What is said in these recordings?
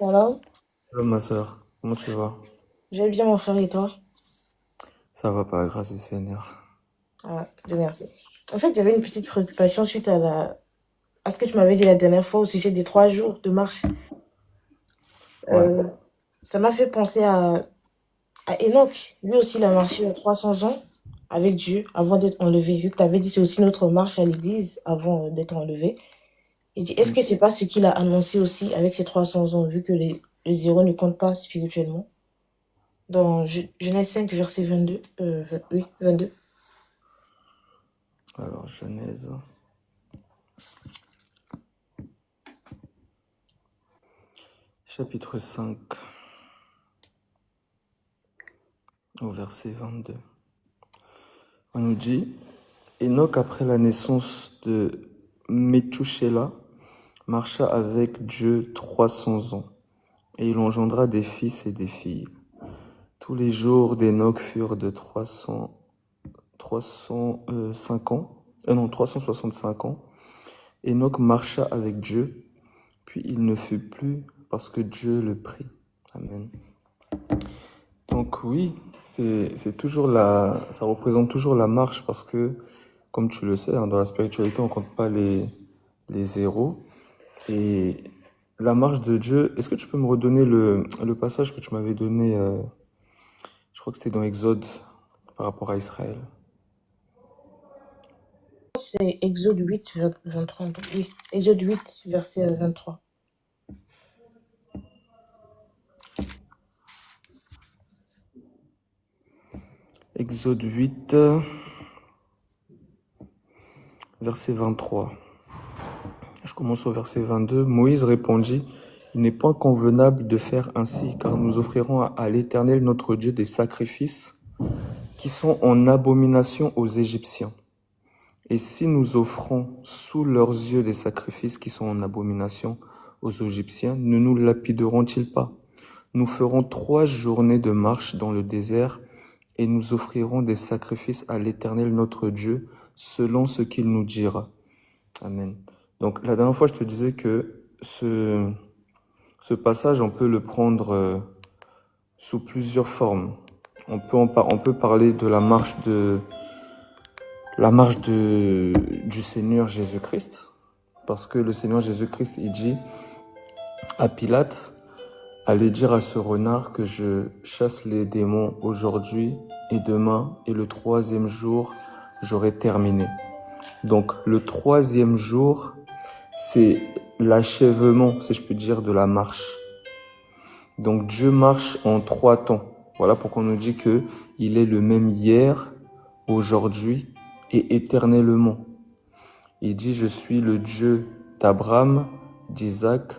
Voilà, Hello ma sœur, comment tu vas? j'ai bien mon frère et toi? Ça va par la grâce du Seigneur. Ah, Dieu merci. En fait, j'avais une petite préoccupation suite à ce que tu m'avais dit la dernière fois au sujet des 3 jours de marche. Ouais, Euh, Ça m'a fait penser à Enoch. Lui aussi, il a marché 300 ans avec Dieu avant d'être enlevé. Vu que tu avais dit c'est aussi notre marche à l'église avant d'être enlevé. Et dit, est-ce mm, que c'est pas ce qu'il a annoncé aussi avec ses 300 ans, vu que les zéros ne comptent pas spirituellement? Dans Genèse 5, verset 22. Oui, 22. alors Genèse, chapitre 5, au verset 22. On nous dit, Enoch après la naissance de Methushélah marcha avec Dieu 300 ans, et il engendra des fils et des filles. Tous les jours d'Enoch furent de 305 ans, non, 365 ans. Enoch marcha avec Dieu, puis il ne fut plus parce que Dieu le prit. Amen. Donc oui, c'est toujours ça représente toujours la marche parce que, comme tu le sais, hein, dans la spiritualité, on compte pas les zéros. Et la marche de Dieu, est-ce que tu peux me redonner le passage que tu m'avais donné, je crois que c'était dans Exode, par rapport à Israël. C'est Exode 8, 23. Oui, Exode 8, verset 23. Exode 8, verset 23. Je commence au verset 22. Moïse répondit, il n'est point convenable de faire ainsi, car nous offrirons à l'Éternel notre Dieu des sacrifices qui sont en abomination aux Égyptiens. Et si nous offrons sous leurs yeux des sacrifices qui sont en abomination aux Égyptiens, ne nous lapideront-ils pas? Nous ferons 3 journées de marche dans le désert et nous offrirons des sacrifices à l'Éternel notre Dieu selon ce qu'il nous dira. Amen. Donc la dernière fois, je te disais que ce passage, on peut le prendre sous plusieurs formes. On peut parler de la marche du Seigneur Jésus-Christ, parce que le Seigneur Jésus-Christ, il dit à Pilate, allez dire à ce renard que je chasse les démons aujourd'hui et demain, et le 3e jour, j'aurai terminé. Donc le 3e jour, c'est l'achèvement, si je peux dire, de la marche. Donc Dieu marche en 3 temps. Voilà pourquoi on nous dit que il est le même hier, aujourd'hui et éternellement. Il dit, je suis le Dieu d'Abraham, d'Isaac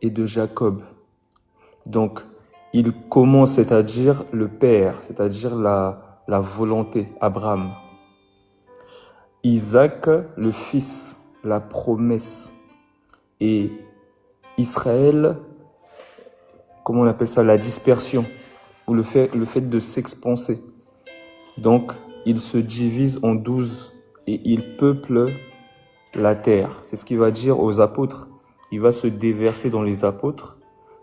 et de Jacob. Donc, il commence, c'est-à-dire le Père, c'est-à-dire la volonté, Abraham. Isaac, le Fils, la promesse. Et Israël, comment on appelle ça, la dispersion, ou le fait de s'expanser. Donc, il se divise en 12 et il peuple la terre. C'est ce qu'il va dire aux apôtres. Il va se déverser dans les apôtres.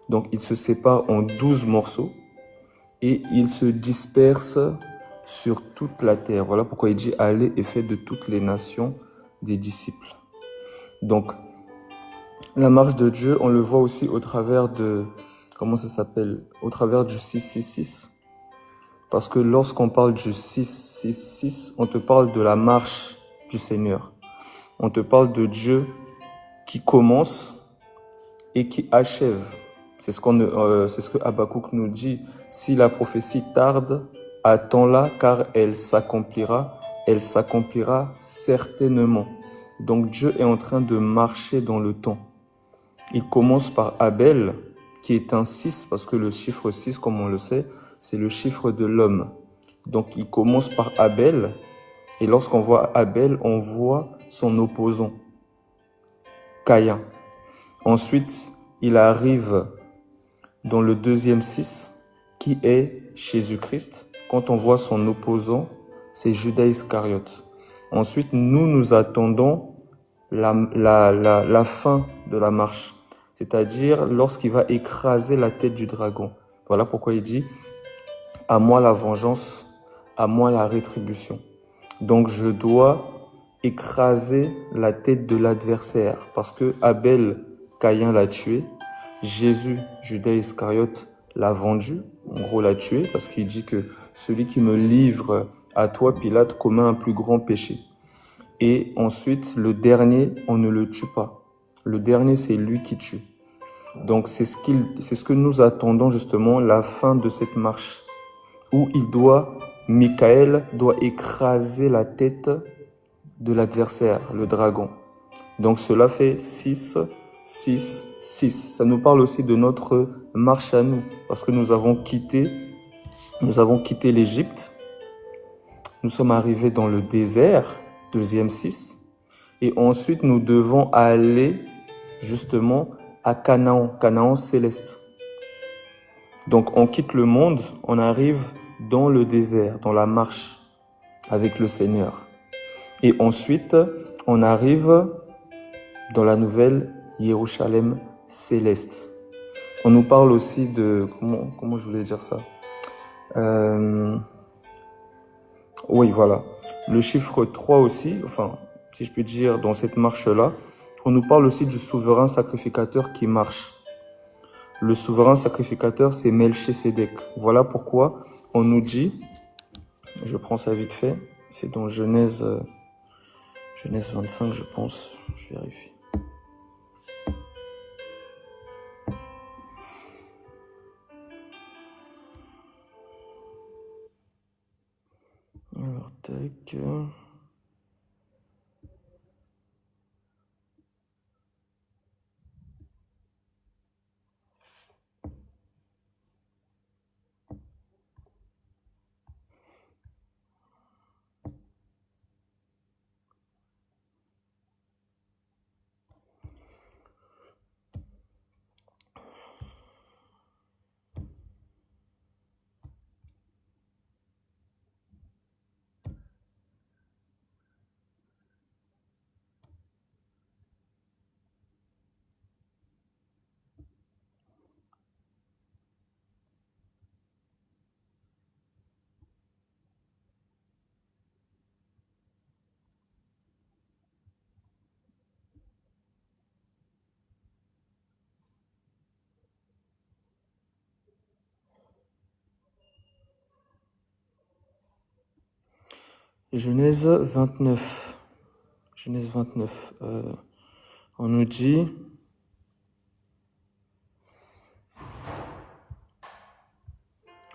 Donc, il se sépare en 12 morceaux et il se disperse sur toute la terre. Voilà pourquoi il dit allez et faites de toutes les nations des disciples. Donc, la marche de Dieu, on le voit aussi au travers de, comment ça s'appelle? Au travers du 666. Parce que lorsqu'on parle du 666, on te parle de la marche du Seigneur. On te parle de Dieu qui commence et qui achève. C'est ce que Habakkuk nous dit. Si la prophétie tarde, attends-la car elle s'accomplira certainement. Donc Dieu est en train de marcher dans le temps. Il commence par Abel, qui est un 6, parce que le chiffre 6, comme on le sait, c'est le chiffre de l'homme. Donc il commence par Abel, et lorsqu'on voit Abel, on voit son opposant, Caïn. Ensuite, il arrive dans le 2e 6, qui est Jésus-Christ. Quand on voit son opposant, c'est Judas Iscariote. Ensuite, nous attendons la fin de la marche. c'est-à-dire lorsqu'il va écraser la tête du dragon. Voilà pourquoi il dit « À moi la vengeance, à moi la rétribution ». Donc je dois écraser la tête de l'adversaire parce que Abel, Caïn l'a tué, Jésus, Judas Iscariote, l'a vendu, en gros l'a tué parce qu'il dit que celui qui me livre à toi, Pilate, commet un plus grand péché. Et ensuite, le dernier, on ne le tue pas. Le dernier, c'est lui qui tue. Donc c'est ce que nous attendons justement, la fin de cette marche, où Michael doit écraser la tête de l'adversaire, le dragon. Donc cela fait 6, 6, 6. Ça nous parle aussi de notre marche à nous, parce que nous avons quitté l'Égypte. Nous sommes arrivés dans le désert, deuxième 6. Et ensuite, nous devons aller justement à Canaan, Canaan céleste. Donc on quitte le monde, on arrive dans le désert, dans la marche avec le Seigneur. Et ensuite, on arrive dans la nouvelle Jérusalem céleste. On nous parle aussi de... Comment je voulais dire ça Oui, voilà. Le chiffre 3 aussi, enfin, si je puis dire, dans cette marche-là, on nous parle aussi du souverain sacrificateur qui marche. Le souverain sacrificateur, c'est Melchisédek. Voilà pourquoi on nous dit, je prends ça vite fait, c'est dans Genèse 25, je pense, je vérifie. Alors, tac... Genèse 29. Genèse 29. On nous dit...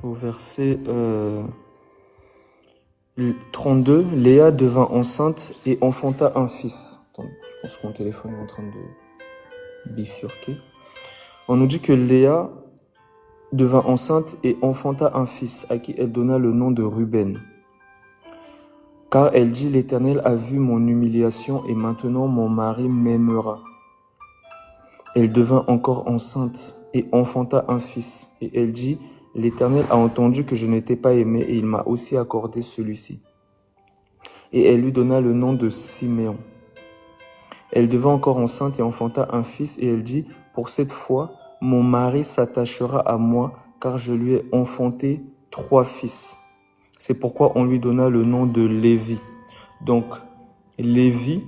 Au verset 32, Léa devint enceinte et enfanta un fils. Attends, je pense que mon téléphone est en train de bifurquer. On nous dit que Léa devint enceinte et enfanta un fils à qui elle donna le nom de Ruben. Car elle dit, l'Éternel a vu mon humiliation et maintenant mon mari m'aimera. Elle devint encore enceinte et enfanta un fils. Et elle dit, l'Éternel a entendu que je n'étais pas aimée et il m'a aussi accordé celui-ci. Et elle lui donna le nom de Siméon. Elle devint encore enceinte et enfanta un fils et elle dit, pour cette fois, mon mari s'attachera à moi car je lui ai enfanté 3 fils. C'est pourquoi on lui donna le nom de Lévi. Donc, Lévi,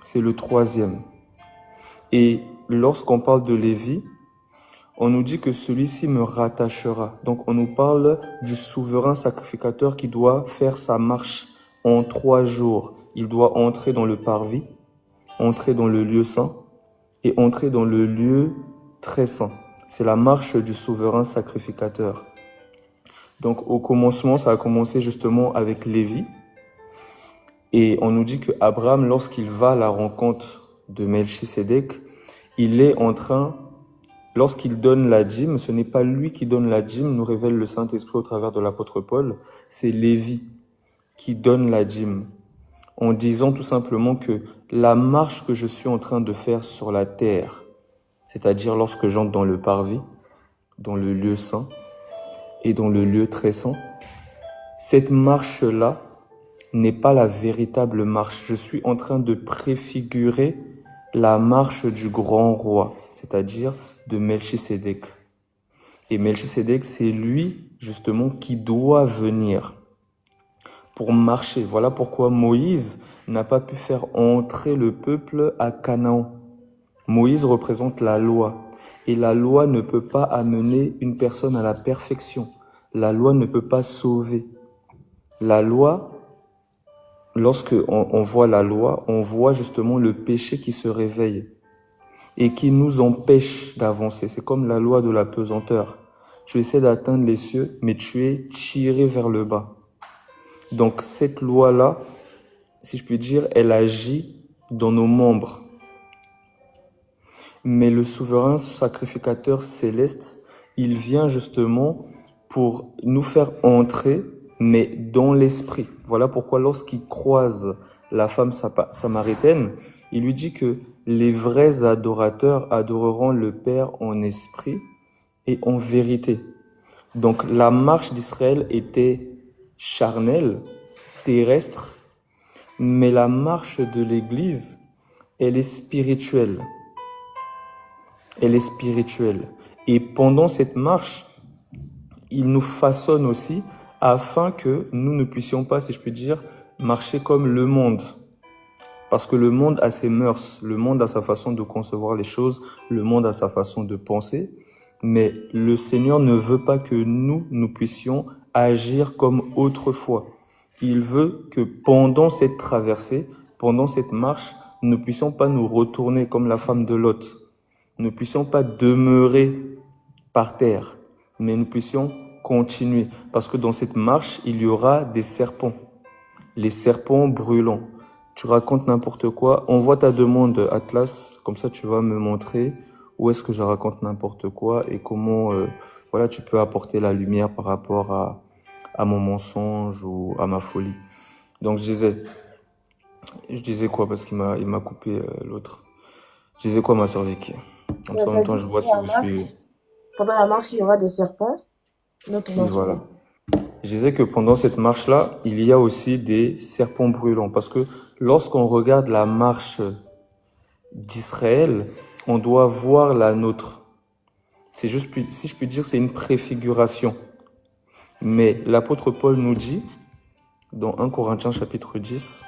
c'est le 3e. Et lorsqu'on parle de Lévi, on nous dit que celui-ci me rattachera. Donc, on nous parle du souverain sacrificateur qui doit faire sa marche en 3 jours. Il doit entrer dans le parvis, entrer dans le lieu saint et entrer dans le lieu très saint. C'est la marche du souverain sacrificateur. Donc, au commencement, ça a commencé justement avec Lévi. Et on nous dit que Abraham, lorsqu'il va à la rencontre de Melchisédek, il est en train, lorsqu'il donne la dîme, ce n'est pas lui qui donne la dîme, nous révèle le Saint-Esprit au travers de l'apôtre Paul, c'est Lévi qui donne la dîme, en disant tout simplement que la marche que je suis en train de faire sur la terre, c'est-à-dire lorsque j'entre dans le parvis, dans le lieu saint et dans le lieu très saint, cette marche-là n'est pas la véritable marche. Je suis en train de préfigurer la marche du grand roi. c'est-à-dire de Melchisédek. Et Melchisédek, c'est lui, justement, qui doit venir pour marcher. Voilà pourquoi Moïse n'a pas pu faire entrer le peuple à Canaan. Moïse représente la loi. Et la loi ne peut pas amener une personne à la perfection. La loi ne peut pas sauver. La loi, lorsque on voit la loi, on voit justement le péché qui se réveille et qui nous empêche d'avancer. C'est comme la loi de la pesanteur. Tu essaies d'atteindre les cieux, mais tu es tiré vers le bas. Donc cette loi-là, si je puis dire, elle agit dans nos membres. Mais le souverain sacrificateur céleste, il vient justement pour nous faire entrer, mais dans l'esprit. Voilà pourquoi lorsqu'il croise la femme samaritaine, il lui dit que les vrais adorateurs adoreront le Père en esprit et en vérité. Donc la marche d'Israël était charnelle, terrestre, mais la marche de l'Église, elle est spirituelle. Elle est spirituelle. Et pendant cette marche, il nous façonne aussi afin que nous ne puissions pas, si je puis dire, marcher comme le monde. Parce que le monde a ses mœurs, le monde a sa façon de concevoir les choses, le monde a sa façon de penser. Mais le Seigneur ne veut pas que nous puissions agir comme autrefois. Il veut que pendant cette traversée, pendant cette marche, nous ne puissions pas nous retourner comme la femme de Lot. Nous ne puissions pas demeurer par terre, mais nous puissions continuer. Parce que dans cette marche, il y aura des serpents. Les serpents brûlants. Tu racontes n'importe quoi. Envoie ta demande, Atlas, comme ça tu vas me montrer où est-ce que je raconte n'importe quoi et comment voilà, tu peux apporter la lumière par rapport à mon mensonge ou à ma folie. Donc je disais quoi parce qu'il m'a coupé l'autre. Je disais quoi, ma sœur Vicky? Comme ça, en T'as même temps, dit je que vois si vous suivez. pendant la marche, il y aura des serpents. Donc, Oui, voilà. Je disais que pendant cette marche-là, il y a aussi des serpents brûlants. Parce que lorsqu'on regarde la marche d'Israël, on doit voir la nôtre. C'est juste, si je puis dire, c'est une préfiguration. Mais l'apôtre Paul nous dit, dans 1 Corinthiens chapitre 10,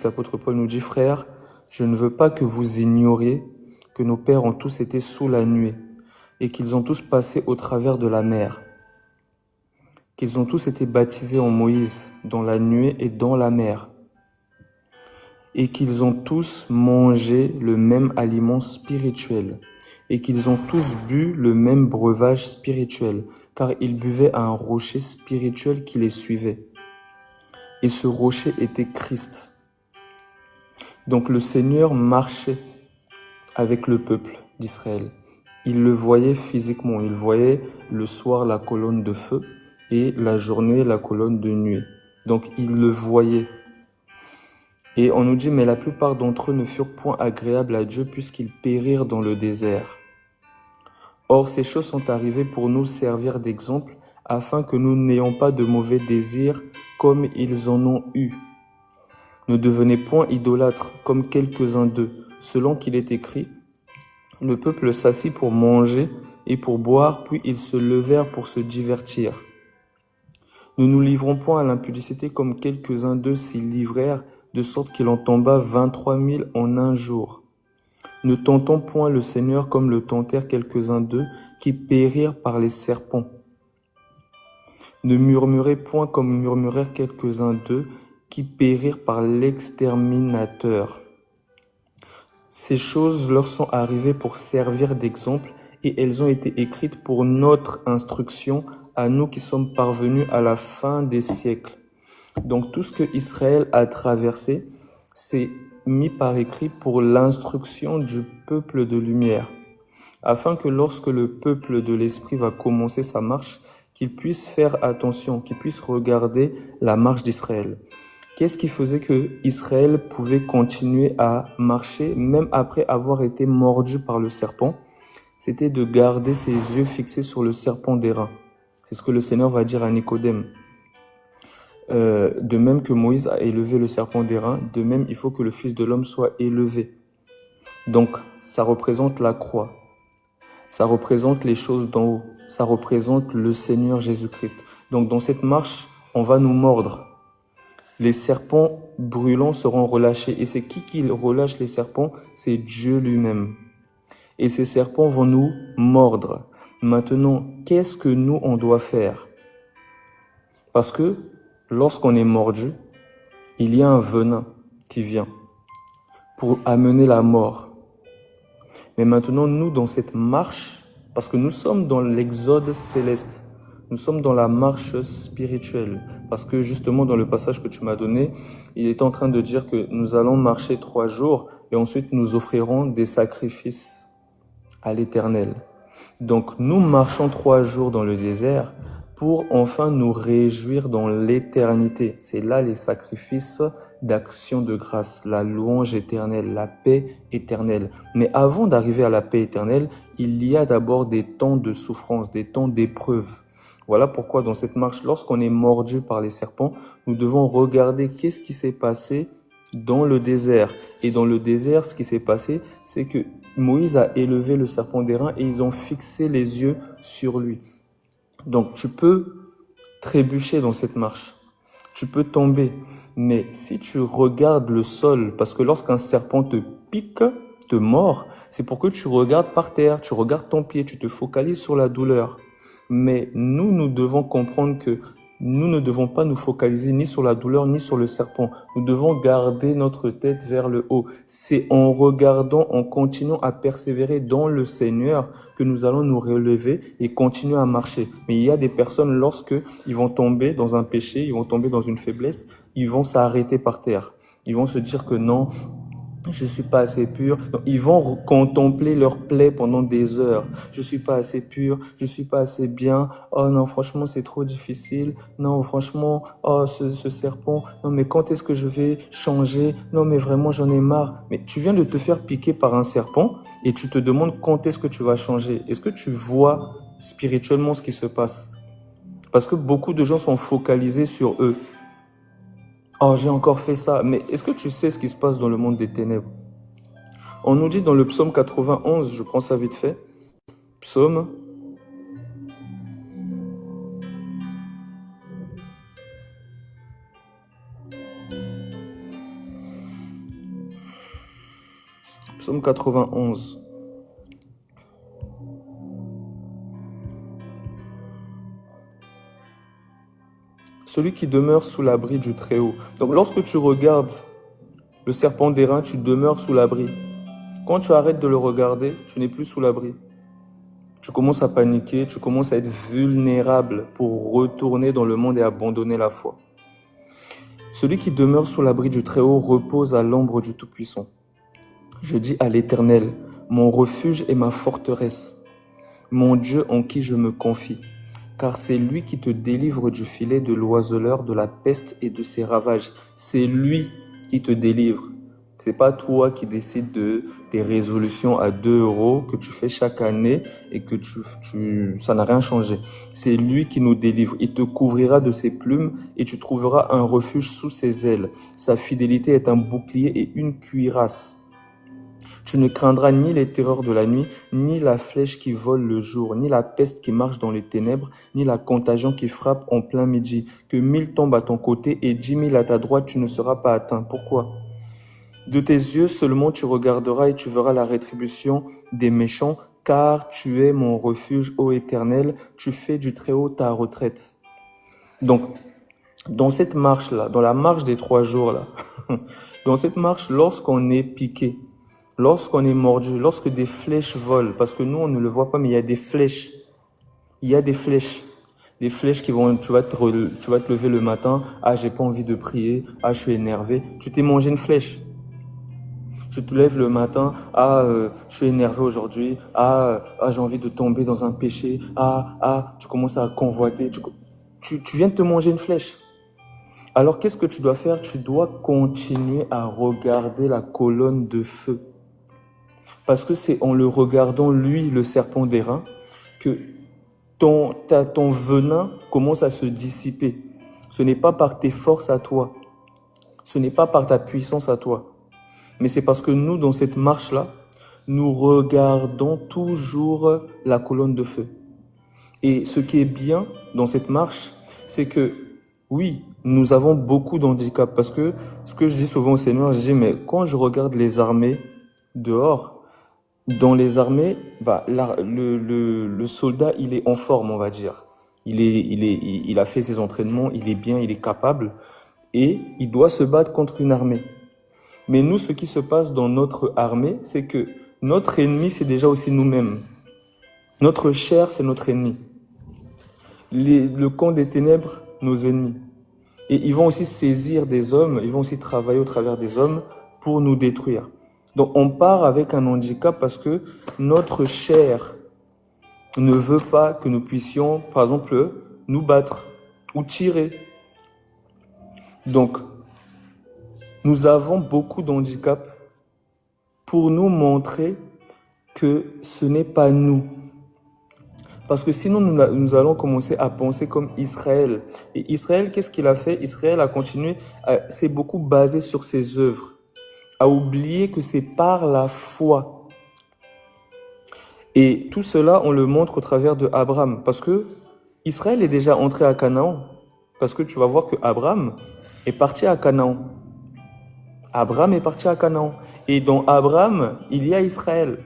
l'apôtre Paul nous dit, frères, je ne veux pas que vous ignoriez que nos pères ont tous été sous la nuée et qu'ils ont tous passé au travers de la mer, qu'ils ont tous été baptisés en Moïse dans la nuée et dans la mer, et qu'ils ont tous mangé le même aliment spirituel, et qu'ils ont tous bu le même breuvage spirituel, car ils buvaient à un rocher spirituel qui les suivait. Et ce rocher était Christ. Donc le Seigneur marchait avec le peuple d'Israël. Il le voyait physiquement, il voyait le soir la colonne de feu et la journée la colonne de nuée. Donc il le voyait. Et on nous dit, mais la plupart d'entre eux ne furent point agréables à Dieu puisqu'ils périrent dans le désert. Or, ces choses sont arrivées pour nous servir d'exemple afin que nous n'ayons pas de mauvais désirs comme ils en ont eu. Ne devenez point idolâtres comme quelques-uns d'eux, selon qu'il est écrit, le peuple s'assit pour manger et pour boire, puis ils se levèrent pour se divertir. Ne nous livrons point à l'impudicité comme quelques-uns d'eux s'y livrèrent, de sorte qu'il en tomba 23 000 en un jour. Ne tentons point le Seigneur comme le tentèrent quelques-uns d'eux qui périrent par les serpents. Ne murmurez point comme murmurèrent quelques-uns d'eux qui périrent par l'exterminateur. Ces choses leur sont arrivées pour servir d'exemple et elles ont été écrites pour notre instruction à nous qui sommes parvenus à la fin des siècles. Donc tout ce que Israël a traversé, c'est mis par écrit pour l'instruction du peuple de lumière, afin que lorsque le peuple de l'esprit va commencer sa marche, qu'il puisse faire attention, qu'il puisse regarder la marche d'Israël. Qu'est-ce qui faisait que Israël pouvait continuer à marcher même après avoir été mordu par le serpent? c'était de garder ses yeux fixés sur le serpent d'airain. C'est ce que le Seigneur va dire à Nicodème. De même que Moïse a élevé le serpent d'airain, de même il faut que le Fils de l'homme soit élevé. Donc, ça représente la croix. Ça représente les choses d'en haut. Ça représente le Seigneur Jésus-Christ. Donc, dans cette marche, on va nous mordre. Les serpents brûlants seront relâchés. Et c'est qui relâche les serpents? C'est Dieu lui-même. Et ces serpents vont nous mordre. Maintenant, qu'est-ce que nous, on doit faire? Parce que lorsqu'on est mordu, il y a un venin qui vient pour amener la mort. Mais maintenant, nous, dans cette marche, parce que nous sommes dans l'exode céleste, nous sommes dans la marche spirituelle. Parce que justement, dans le passage que tu m'as donné, il est en train de dire que nous allons marcher 3 jours et ensuite nous offrirons des sacrifices à l'Éternel. Donc, nous marchons 3 jours dans le désert pour enfin nous réjouir dans l'éternité. C'est là les sacrifices d'action de grâce, la louange éternelle, la paix éternelle. Mais avant d'arriver à la paix éternelle, il y a d'abord des temps de souffrance, des temps d'épreuve. Voilà pourquoi dans cette marche, lorsqu'on est mordu par les serpents, nous devons regarder qu'est-ce qui s'est passé dans le désert. Et dans le désert, ce qui s'est passé, c'est que Moïse a élevé le serpent d'airain et ils ont fixé les yeux sur lui. Donc, tu peux trébucher dans cette marche. Tu peux tomber. Mais si tu regardes le sol, parce que lorsqu'un serpent te pique, te mord, c'est pour que tu regardes par terre, tu regardes ton pied, tu te focalises sur la douleur. Mais nous devons comprendre que nous ne devons pas nous focaliser ni sur la douleur ni sur le serpent. Nous devons garder notre tête vers le haut. C'est en regardant, en continuant à persévérer dans le Seigneur que nous allons nous relever et continuer à marcher. Mais il y a des personnes, lorsque ils vont tomber dans un péché, ils vont tomber dans une faiblesse, ils vont s'arrêter par terre. Ils vont se dire que non, je suis pas assez pur. Donc, ils vont contempler leur plaie pendant des heures. Je suis pas assez pur. Je suis pas assez bien. Oh non, franchement, c'est trop difficile. Non, franchement, oh, ce serpent. Non, mais quand est-ce que je vais changer? Non, mais vraiment, j'en ai marre. Mais tu viens de te faire piquer par un serpent et tu te demandes quand est-ce que tu vas changer. Est-ce que tu vois spirituellement ce qui se passe? Parce que beaucoup de gens sont focalisés sur eux. Oh, j'ai encore fait ça. Mais est-ce que tu sais ce qui se passe dans le monde des ténèbres? On nous dit dans le psaume 91, je prends ça vite fait. Psaume 91. Celui qui demeure sous l'abri du Très-Haut. Donc lorsque tu regardes le serpent d'airain, tu demeures sous l'abri. Quand tu arrêtes de le regarder, tu n'es plus sous l'abri. Tu commences à paniquer, tu commences à être vulnérable pour retourner dans le monde et abandonner la foi. Celui qui demeure sous l'abri du Très-Haut repose à l'ombre du Tout-Puissant. Je dis à l'Éternel, mon refuge et ma forteresse, mon Dieu en qui je me confie. Car c'est lui qui te délivre du filet de l'oiseleur, de la peste et de ses ravages. C'est lui qui te délivre. C'est pas toi qui décides de tes résolutions à 2 € que tu fais chaque année et que ça n'a rien changé. C'est lui qui nous délivre. Il te couvrira de ses plumes et tu trouveras un refuge sous ses ailes. Sa fidélité est un bouclier et une cuirasse. Tu ne craindras ni les terreurs de la nuit, ni la flèche qui vole le jour, ni la peste qui marche dans les ténèbres, ni la contagion qui frappe en plein midi. Que 1000 tombent à ton côté et 10 000 à ta droite, tu ne seras pas atteint. Pourquoi? De tes yeux seulement tu regarderas et tu verras la rétribution des méchants, car tu es mon refuge, ô Éternel, tu fais du Très-Haut ta retraite. Donc, dans cette marche-là, dans la marche des 3 jours là, dans cette marche, lorsqu'on est piqué, lorsqu'on est mordu, lorsque des flèches volent, parce que nous on ne le voit pas, mais il y a des flèches. Il y a des flèches. Des flèches qui vont, tu vas te lever le matin, ah j'ai pas envie de prier, ah je suis énervé, tu t'es mangé une flèche. Tu te lèves le matin, je suis énervé aujourd'hui, j'ai envie de tomber dans un péché, tu commences à convoiter, tu viens de te manger une flèche. Alors qu'est-ce que tu dois faire? Tu dois continuer à regarder la colonne de feu. Parce que c'est en le regardant, lui, le serpent d'airain, que ton venin commence à se dissiper. Ce n'est pas par tes forces à toi, ce n'est pas par ta puissance à toi, mais c'est parce que nous, dans cette marche-là, nous regardons toujours la colonne de feu. Et ce qui est bien dans cette marche, c'est que oui, nous avons beaucoup d'handicaps, parce que ce que je dis souvent au Seigneur, je dis, mais quand je regarde les armées dehors, dans les armées, le soldat, il est en forme, on va dire. Il a fait ses entraînements, il est bien, il est capable, et il doit se battre contre une armée. Mais nous, ce qui se passe dans notre armée, c'est que notre ennemi, c'est déjà aussi nous-mêmes. Notre chair, c'est notre ennemi. Le camp des ténèbres, nos ennemis. Et ils vont aussi saisir des hommes, ils vont aussi travailler au travers des hommes pour nous détruire. Donc on part avec un handicap parce que notre chair ne veut pas que nous puissions, par exemple, nous battre ou tirer. Donc, nous avons beaucoup d'handicaps pour nous montrer que ce n'est pas nous. Parce que sinon, nous allons commencer à penser comme Israël. Et Israël, qu'est-ce qu'il a fait? Israël a continué, s'est beaucoup basé sur ses œuvres, a oublié que c'est par la foi. Et tout cela, on le montre au travers de Abraham. Parce que Israël est déjà entré à Canaan. Parce que tu vas voir que Abraham est parti à Canaan. Abraham est parti à Canaan. Et dans Abraham, il y a Israël.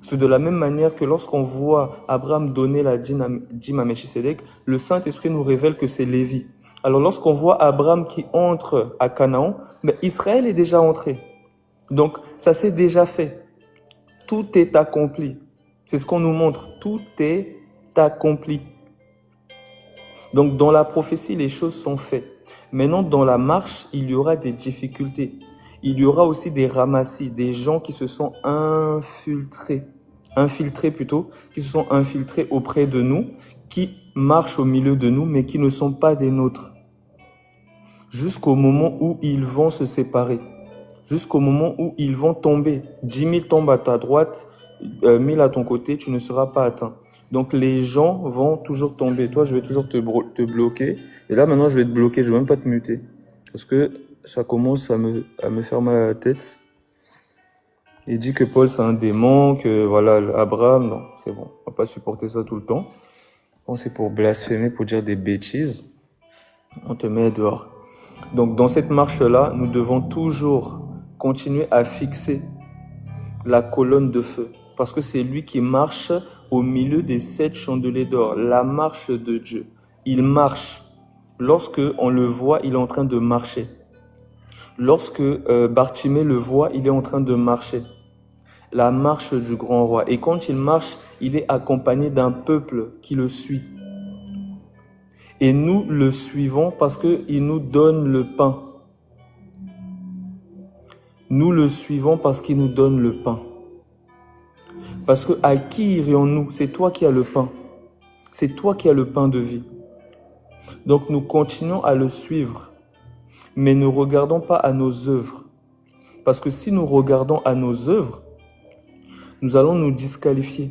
C'est de la même manière que lorsqu'on voit Abraham donner la dîme à Melchisédek, le Saint-Esprit nous révèle que c'est Lévi. Alors lorsqu'on voit Abraham qui entre à Canaan, mais Israël est déjà entré. Donc ça s'est déjà fait. Tout est accompli. C'est ce qu'on nous montre. Tout est accompli. Donc dans la prophétie, les choses sont faites. Maintenant, dans la marche, il y aura des difficultés. Il y aura aussi des ramassis, des gens qui se sont infiltrés qui se sont infiltrés auprès de nous, qui marchent au milieu de nous, mais qui ne sont pas des nôtres. Jusqu'au moment où ils vont se séparer. Jusqu'au moment où ils vont tomber. 10 000 tombent à ta droite, 1000 à ton côté, tu ne seras pas atteint. Donc les gens vont toujours tomber. Toi, je vais toujours te bloquer. Et là, maintenant, je vais te bloquer. Je vais même pas te muter. Parce que ça commence à me faire mal à la tête. Il dit que Paul, c'est un démon, que voilà, Abraham, non, c'est bon. On va pas supporter ça tout le temps. Bon, c'est pour blasphémer, pour dire des bêtises. On te met dehors. Donc, dans cette marche-là, nous devons toujours continuer à fixer la colonne de feu. Parce que c'est lui qui marche au milieu des 7 chandeliers d'or. La marche de Dieu. Il marche. Lorsque on le voit, il est en train de marcher. Lorsque Bartimée le voit, il est en train de marcher. La marche du grand roi. Et quand il marche, il est accompagné d'un peuple qui le suit. Et nous le suivons parce qu'il nous donne le pain. Nous le suivons parce qu'il nous donne le pain. Parce que à qui irions-nous? C'est toi qui as le pain. C'est toi qui as le pain de vie. Donc nous continuons à le suivre. Mais ne regardons pas à nos œuvres. Parce que si nous regardons à nos œuvres, nous allons nous disqualifier.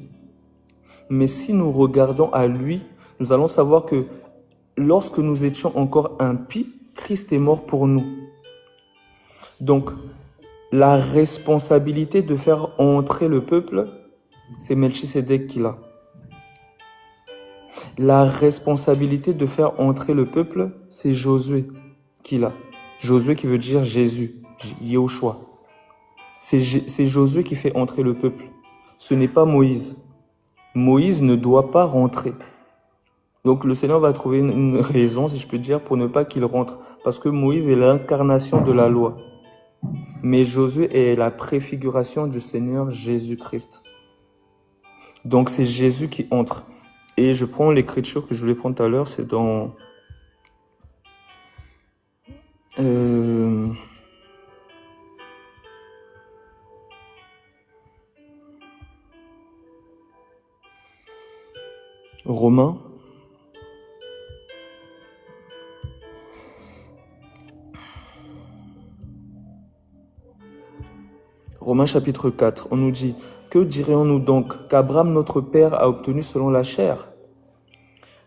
Mais si nous regardons à lui, nous allons savoir que lorsque nous étions encore impies, Christ est mort pour nous. Donc, la responsabilité de faire entrer le peuple, c'est Melchisédek qui l'a. La responsabilité de faire entrer le peuple, c'est Josué qui l'a. Josué qui veut dire Jésus, Yahushua. C'est Josué qui fait entrer le peuple. Ce n'est pas Moïse. Moïse ne doit pas rentrer. Donc le Seigneur va trouver une raison, si je peux dire, pour ne pas qu'il rentre. Parce que Moïse est l'incarnation de la loi. Mais Josué est la préfiguration du Seigneur Jésus-Christ. Donc c'est Jésus qui entre. Et je prends l'écriture que je voulais prendre tout à l'heure, c'est dans... Romains. Romains chapitre 4, on nous dit, que dirions-nous donc qu'Abraham notre père a obtenu selon la chair?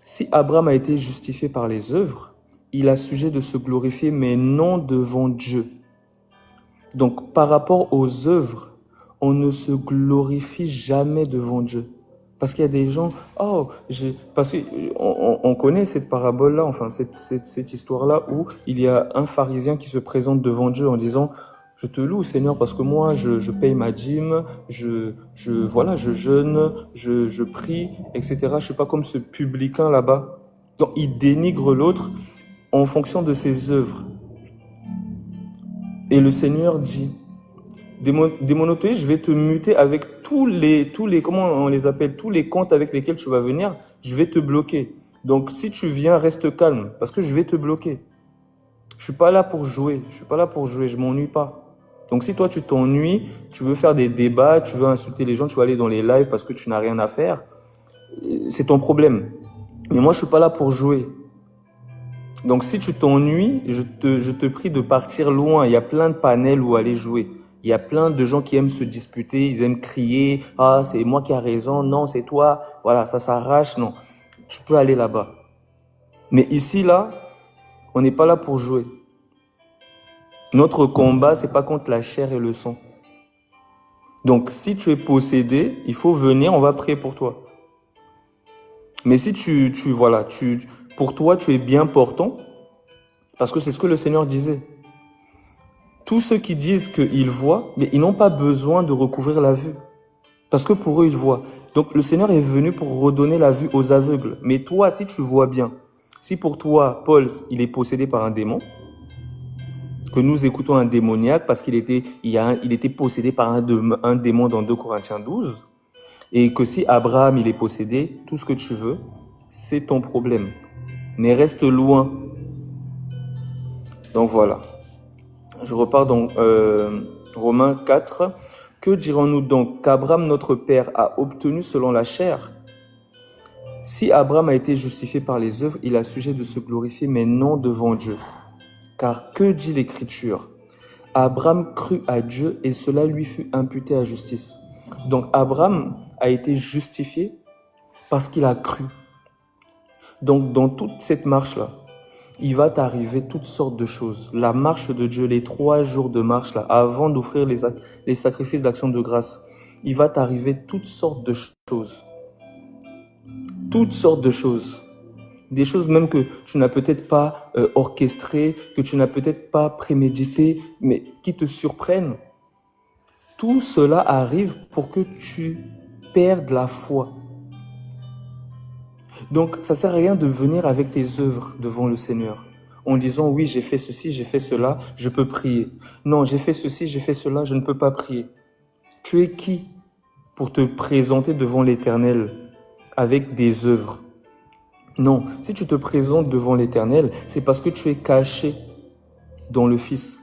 Si Abraham a été justifié par les œuvres, il a sujet de se glorifier, mais non devant Dieu. Donc, par rapport aux œuvres, on ne se glorifie jamais devant Dieu. Parce qu'il y a des gens, parce qu'on connaît cette parabole-là, enfin cette histoire-là où il y a un pharisien qui se présente devant Dieu en disant, je te loue Seigneur parce que moi je paye ma dîme, je jeûne, je prie, etc. Je suis pas comme ce publicain là-bas. Donc il dénigre l'autre en fonction de ses œuvres. Et le Seigneur dit, démonoté, je vais te muter avec tous les, comment on les appelle, tous les comptes avec lesquels tu vas venir, je vais te bloquer. Donc, si tu viens, reste calme, parce que je vais te bloquer. Je suis pas là pour jouer, je m'ennuie pas. Donc, si toi, tu t'ennuies, tu veux faire des débats, tu veux insulter les gens, tu vas aller dans les lives parce que tu n'as rien à faire, c'est ton problème. Mais moi, je suis pas là pour jouer. Donc, si tu t'ennuies, je te prie de partir loin. Il y a plein de panels où aller jouer. Il y a plein de gens qui aiment se disputer, ils aiment crier, ah, c'est moi qui ai raison, non, c'est toi. Voilà, ça s'arrache, non. Tu peux aller là-bas. Mais ici, là, on n'est pas là pour jouer. Notre combat, c'est pas contre la chair et le sang. Donc, si tu es possédé, il faut venir, on va prier pour toi. Mais si pour toi, tu es bien portant, parce que c'est ce que le Seigneur disait. Tous ceux qui disent qu'ils voient, mais ils n'ont pas besoin de recouvrir la vue. Parce que pour eux, ils voient. Donc le Seigneur est venu pour redonner la vue aux aveugles. Mais toi, si tu vois bien, si pour toi, Paul, il est possédé par un démon, que nous écoutons un démoniaque parce qu'il était possédé par un démon dans 2 Corinthiens 12, et que si Abraham, il est possédé, tout ce que tu veux, c'est ton problème. Mais reste loin. Donc voilà. Je repars dans Romains 4. Que dirons-nous donc qu'Abraham, notre père, a obtenu selon la chair? Si Abraham a été justifié par les œuvres, il a sujet de se glorifier, mais non devant Dieu. Car que dit l'Écriture? Abraham crut à Dieu et cela lui fut imputé à justice. Donc Abraham a été justifié parce qu'il a cru. Donc dans toute cette marche-là, il va t'arriver toutes sortes de choses. La marche de Dieu, les 3 jours de marche là, avant d'offrir les sacrifices d'action de grâce, il va t'arriver toutes sortes de choses. Toutes sortes de choses. Des choses même que tu n'as peut-être pas orchestrées, que tu n'as peut-être pas préméditées, mais qui te surprennent. Tout cela arrive pour que tu perdes la foi. Donc, ça sert à rien de venir avec tes œuvres devant le Seigneur en disant, oui, j'ai fait ceci, j'ai fait cela, je peux prier. Non, j'ai fait ceci, j'ai fait cela, je ne peux pas prier. Tu es qui pour te présenter devant l'Éternel avec des œuvres? Non, si tu te présentes devant l'Éternel, c'est parce que tu es caché dans le Fils.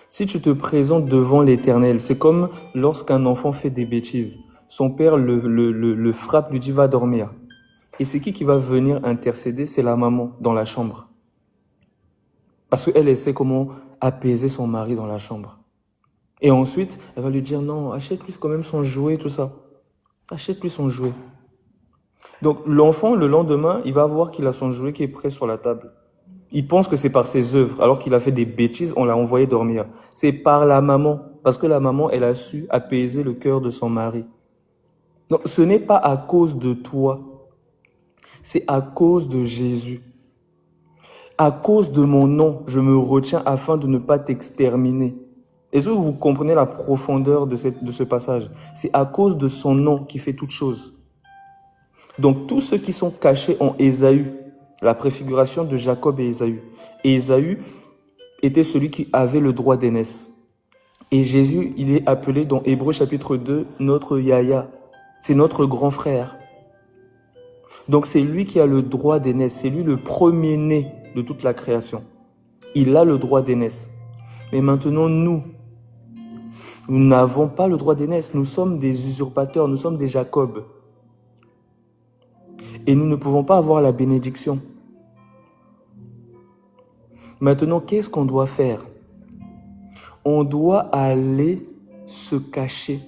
Si tu te présentes devant l'Éternel, c'est comme lorsqu'un enfant fait des bêtises. Son père le frappe, lui dit, va dormir. Et c'est qui va venir intercéder? C'est la maman dans la chambre. Parce qu'elle sait comment apaiser son mari dans la chambre. Et ensuite, elle va lui dire, non, achète-lui quand même son jouet, tout ça. Achète-lui son jouet. Donc l'enfant, le lendemain, il va voir qu'il a son jouet qui est prêt sur la table. Il pense que c'est par ses œuvres, alors qu'il a fait des bêtises, on l'a envoyé dormir. C'est par la maman, parce que la maman, elle a su apaiser le cœur de son mari. Donc ce n'est pas à cause de toi, c'est à cause de Jésus. À cause de mon nom, je me retiens afin de ne pas t'exterminer. Est-ce que vous comprenez la profondeur de ce passage? C'est à cause de son nom qui fait toute chose. Donc tous ceux qui sont cachés en Ésaü, la préfiguration de Jacob et Ésaü. Et Ésaü était celui qui avait le droit d'aînesse. Et Jésus, il est appelé dans Hébreux chapitre 2, notre Yahya. C'est notre grand frère. Donc c'est lui qui a le droit d'aînesse. C'est lui le premier-né de toute la création. Il a le droit d'aînesse. Mais maintenant, nous n'avons pas le droit d'aînesse. Nous sommes des usurpateurs, nous sommes des Jacob. Et nous ne pouvons pas avoir la bénédiction. Maintenant, qu'est-ce qu'on doit faire? on doit aller se cacher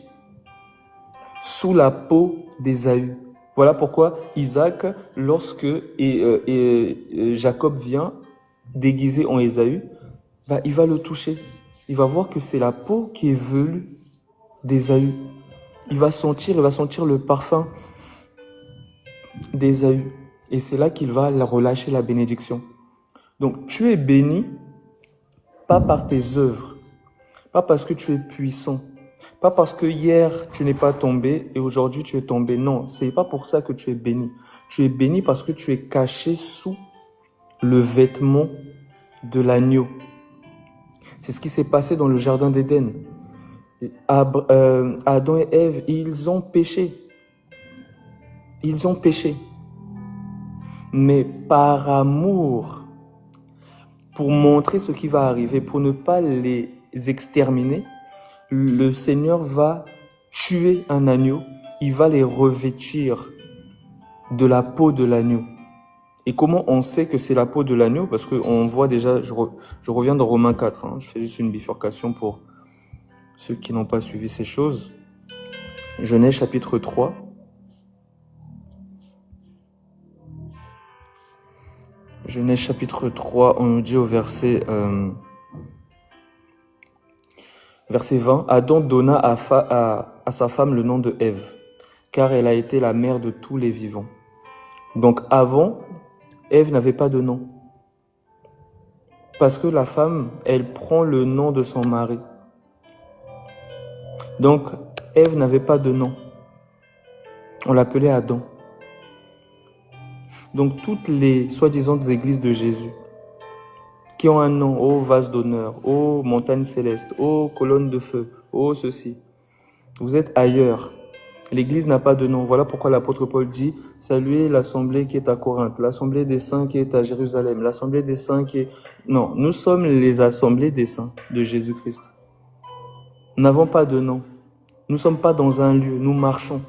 sous la peau d'Ésaü. Voilà pourquoi Isaac, lorsque Jacob vient déguisé en Ésaü, il va le toucher. Il va voir que c'est la peau qui est velue d'Ésaü. Il va sentir le parfum d'Ésaü. Et c'est là qu'il va relâcher la bénédiction. Donc tu es béni, pas par tes œuvres, pas parce que tu es puissant, pas parce que hier tu n'es pas tombé et aujourd'hui tu es tombé. Non, c'est pas pour ça que tu es béni. Tu es béni parce que tu es caché sous le vêtement de l'agneau. C'est ce qui s'est passé dans le jardin d'Éden. Adam et Ève, ils ont péché. Ils ont péché. Mais par amour, pour montrer ce qui va arriver, pour ne pas les exterminer, le Seigneur va tuer un agneau, il va les revêtir de la peau de l'agneau. Et comment on sait que c'est la peau de l'agneau? Parce qu'on voit déjà, je reviens dans Romains 4, je fais juste une bifurcation pour ceux qui n'ont pas suivi ces choses. Genèse chapitre 3. Genèse chapitre 3, on nous dit au verset 20, Adam donna à sa femme le nom de Ève, car elle a été la mère de tous les vivants. Donc avant, Ève n'avait pas de nom. Parce que la femme, elle prend le nom de son mari. Donc, Ève n'avait pas de nom. On l'appelait Adam. Donc, toutes les soi-disant églises de Jésus, qui ont un nom, ô vase d'honneur, ô montagne céleste, ô colonne de feu, ô ceci, vous êtes ailleurs. L'église n'a pas de nom. Voilà pourquoi l'apôtre Paul dit « Saluez l'assemblée qui est à Corinthe, l'assemblée des saints qui est à Jérusalem, l'assemblée des saints qui est... » Non, nous sommes les assemblées des saints de Jésus-Christ. Nous n'avons pas de nom. Nous ne sommes pas dans un lieu, nous marchons.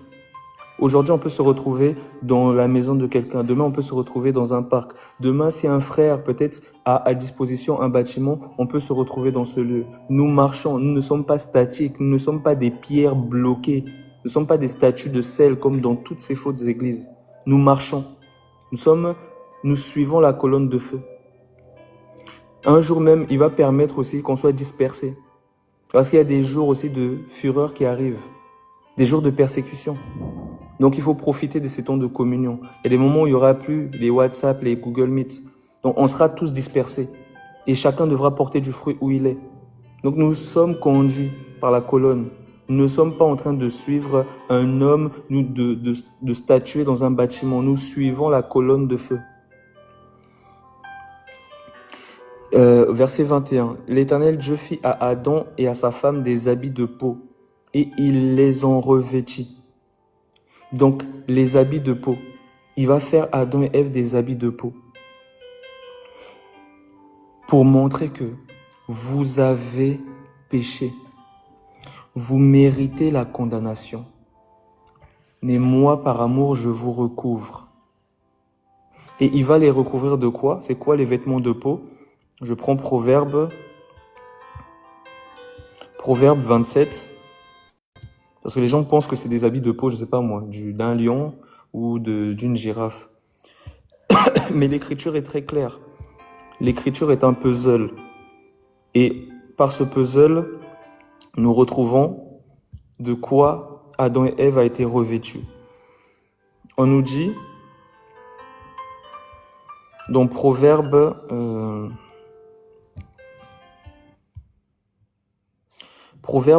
Aujourd'hui, on peut se retrouver dans la maison de quelqu'un. Demain, on peut se retrouver dans un parc. Demain, si un frère peut-être a à disposition un bâtiment, on peut se retrouver dans ce lieu. Nous marchons, nous ne sommes pas statiques, nous ne sommes pas des pierres bloquées. Nous ne sommes pas des statues de sel comme dans toutes ces fausses églises. Nous marchons. Nous suivons la colonne de feu. Un jour même, il va permettre aussi qu'on soit dispersés. Parce qu'il y a des jours aussi de fureur qui arrivent. Des jours de persécution. Donc il faut profiter de ces temps de communion. Il y a des moments où il n'y aura plus les WhatsApp, les Google Meet. Donc on sera tous dispersés. Et chacun devra porter du fruit où il est. Donc nous sommes conduits par la colonne. Nous ne sommes pas en train de suivre un homme, de statuer dans un bâtiment. Nous suivons la colonne de feu. Verset 21. L'Éternel Dieu fit à Adam et à sa femme des habits de peau, et il les en revêtit. Donc, les habits de peau. Il va faire à Adam et Ève des habits de peau. Pour montrer que vous avez péché. Vous méritez la condamnation. Mais moi, par amour, je vous recouvre. Et il va les recouvrir de quoi? C'est quoi les vêtements de peau? Je prends Proverbe 27. Parce que les gens pensent que c'est des habits de peau, je sais pas moi, d'un lion ou d'une girafe. Mais l'écriture est très claire. L'écriture est un puzzle. Et par ce puzzle, nous retrouvons de quoi Adam et Ève a été revêtus. On nous dit, dans Proverbe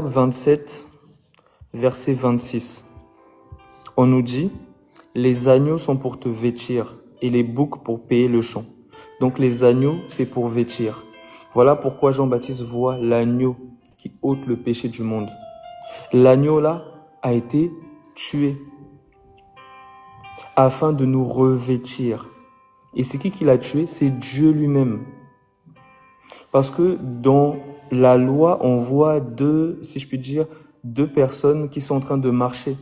27, verset 26, on nous dit, les agneaux sont pour te vêtir et les boucs pour payer le champ. Donc les agneaux, c'est pour vêtir. Voilà pourquoi Jean-Baptiste voit l'agneau qui ôte le péché du monde. L'agneau là a été tué afin de nous revêtir. Et c'est qui l'a tué? C'est Dieu lui-même. Parce que dans la loi, on voit deux personnes qui sont en train de marcher.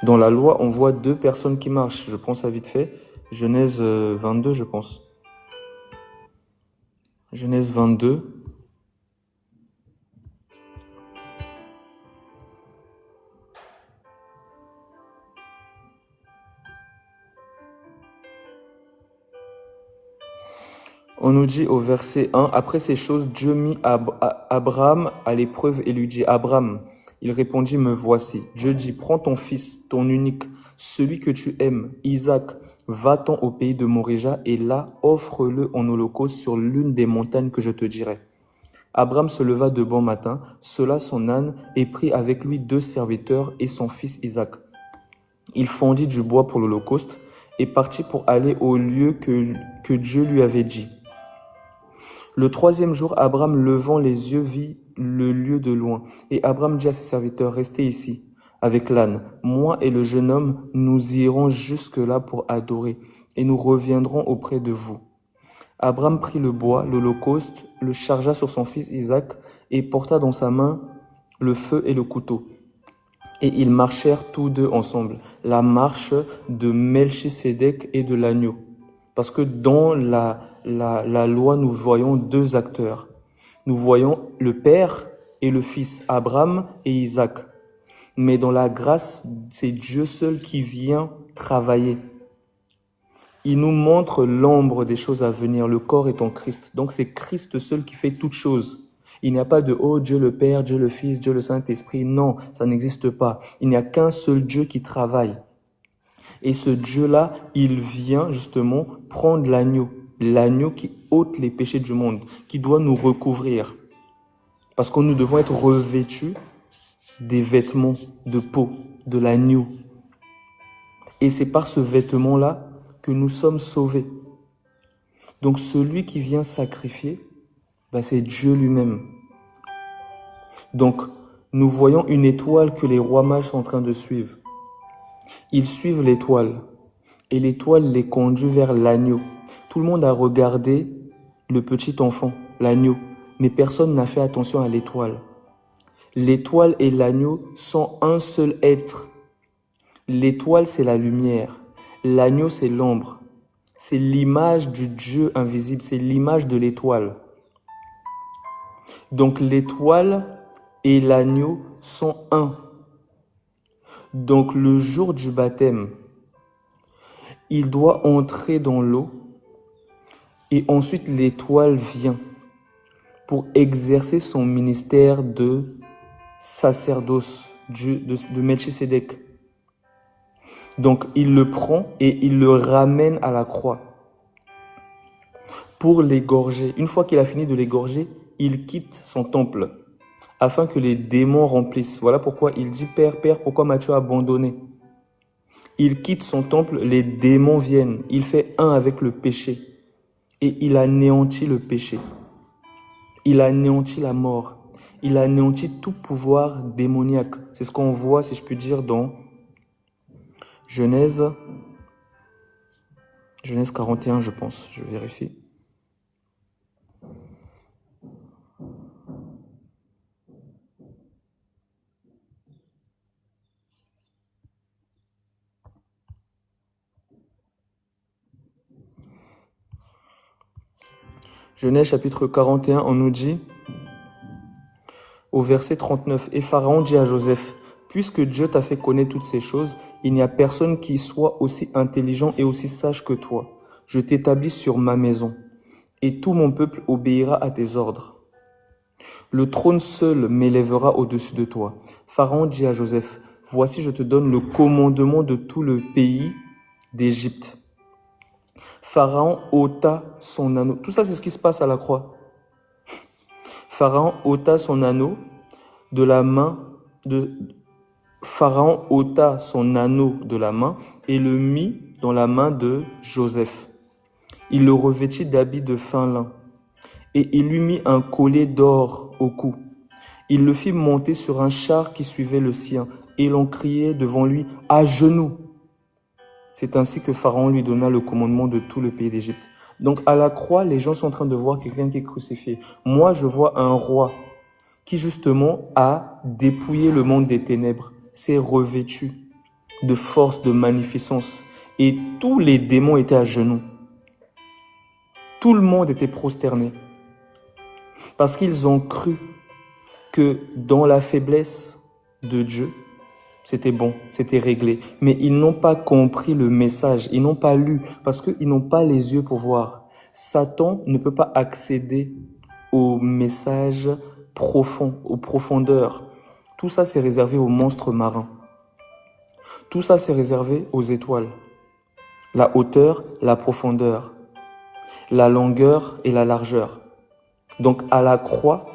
Dans la loi, on voit deux personnes qui marchent. Je prends ça vite fait. Genèse 22, je pense. Genèse 22. On nous dit au verset 1, après ces choses, Dieu mit Abraham à l'épreuve et lui dit, Abraham, il répondit, me voici. Dieu dit, prends ton fils, ton unique, celui que tu aimes, Isaac, va-t'en au pays de Moria et là, offre-le en holocauste sur l'une des montagnes que je te dirai. Abraham se leva de bon matin, sella son âne et prit avec lui 2 serviteurs et son fils Isaac. Il fendit du bois pour l'holocauste et partit pour aller au lieu que Dieu lui avait dit. Le 3e jour, Abraham, levant les yeux, vit le lieu de loin. Et Abraham dit à ses serviteurs, restez ici, avec l'âne. Moi et le jeune homme, nous irons jusque-là pour adorer, et nous reviendrons auprès de vous. Abraham prit le bois, l'holocauste, le chargea sur son fils Isaac, et porta dans sa main le feu et le couteau. Et ils marchèrent tous deux ensemble, la marche de Melchisédek et de l'agneau. Parce que dans la loi, nous voyons 2 acteurs. Nous voyons le Père et le Fils, Abraham et Isaac. Mais dans la grâce, c'est Dieu seul qui vient travailler. Il nous montre l'ombre des choses à venir. Le corps est en Christ. Donc c'est Christ seul qui fait toutes choses. Il n'y a pas de « Oh, Dieu le Père, Dieu le Fils, Dieu le Saint-Esprit ». Non, ça n'existe pas. Il n'y a qu'un seul Dieu qui travaille. Et ce Dieu-là, il vient justement prendre l'agneau qui ôte les péchés du monde, qui doit nous recouvrir. Parce que nous devons être revêtus des vêtements de peau, de l'agneau. Et c'est par ce vêtement-là que nous sommes sauvés. Donc celui qui vient sacrifier, c'est Dieu lui-même. Donc nous voyons une étoile que les rois mages sont en train de suivre. Ils suivent l'étoile et l'étoile les conduit vers l'agneau. Tout le monde a regardé le petit enfant, l'agneau, mais personne n'a fait attention à l'étoile. L'étoile et l'agneau sont un seul être. L'étoile, c'est la lumière. L'agneau, c'est l'ombre. C'est l'image du Dieu invisible, c'est l'image de l'étoile. Donc l'étoile et l'agneau sont un. Donc le jour du baptême, il doit entrer dans l'eau et ensuite l'étoile vient pour exercer son ministère de sacerdoce de Melchisédek. Donc il le prend et il le ramène à la croix pour l'égorger. Une fois qu'il a fini de l'égorger, il quitte son temple afin que les démons remplissent. Voilà pourquoi il dit « Père, Père, pourquoi m'as-tu abandonné ?» Il quitte son temple, les démons viennent. Il fait un avec le péché et il anéantit le péché. Il anéantit la mort. Il anéantit tout pouvoir démoniaque. C'est ce qu'on voit, si je puis dire, dans Genèse 41, je pense. Je vérifie. Genèse chapitre 41, on nous dit, au verset 39, « Et Pharaon dit à Joseph, « Puisque Dieu t'a fait connaître toutes ces choses, il n'y a personne qui soit aussi intelligent et aussi sage que toi. Je t'établis sur ma maison, et tout mon peuple obéira à tes ordres. Le trône seul m'élèvera au-dessus de toi. » Pharaon dit à Joseph, « Voici, je te donne le commandement de tout le pays d'Égypte. » Pharaon ôta son anneau. Tout ça, c'est ce qui se passe à la croix. Pharaon ôta son anneau de la main de... Pharaon ôta son anneau de la main et le mit dans la main de Joseph. Il le revêtit d'habits de fin lin et il lui mit un collier d'or au cou. Il le fit monter sur un char qui suivait le sien et l'on criait devant lui à genoux. C'est ainsi que Pharaon lui donna le commandement de tout le pays d'Égypte. Donc à la croix, les gens sont en train de voir quelqu'un qui est crucifié. Moi, je vois un roi qui justement a dépouillé le monde des ténèbres, s'est revêtu de force, de magnificence. Et tous les démons étaient à genoux. Tout le monde était prosterné. Parce qu'ils ont cru que dans la faiblesse de Dieu, c'était bon, c'était réglé. Mais ils n'ont pas compris le message, ils n'ont pas lu, parce qu'ils n'ont pas les yeux pour voir. Satan ne peut pas accéder au message profond, aux profondeurs. Tout ça, c'est réservé aux monstres marins. Tout ça, c'est réservé aux étoiles. La hauteur, la profondeur, la longueur et la largeur. Donc, à la croix,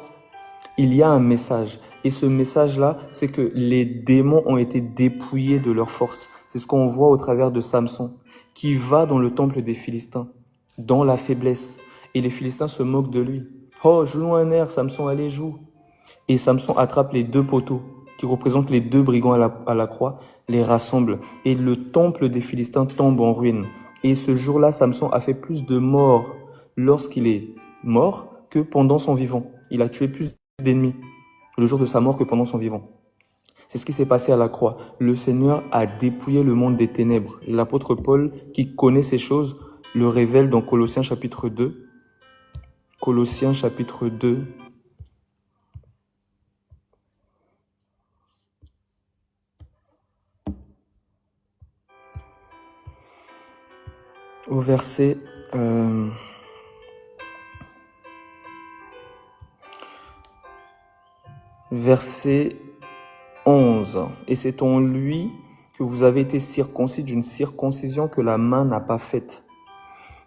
il y a un message. Et ce message-là, c'est que les démons ont été dépouillés de leur force. C'est ce qu'on voit au travers de Samson, qui va dans le temple des Philistins, dans la faiblesse. Et les Philistins se moquent de lui. Oh, joue un air, Samson, allez, joue. Et Samson attrape les deux poteaux, qui représentent les deux brigands à la croix, les rassemble. Et le temple des Philistins tombe en ruine. Et ce jour-là, Samson a fait plus de morts lorsqu'il est mort que pendant son vivant. Il a tué plus d'ennemis le jour de sa mort que pendant son vivant. C'est ce qui s'est passé à la croix. Le Seigneur a dépouillé le monde des ténèbres. L'apôtre Paul, qui connaît ces choses, le révèle dans Colossiens chapitre 2. Colossiens chapitre 2. Au verset 11. Et c'est en lui que vous avez été circoncis d'une circoncision que la main n'a pas faite,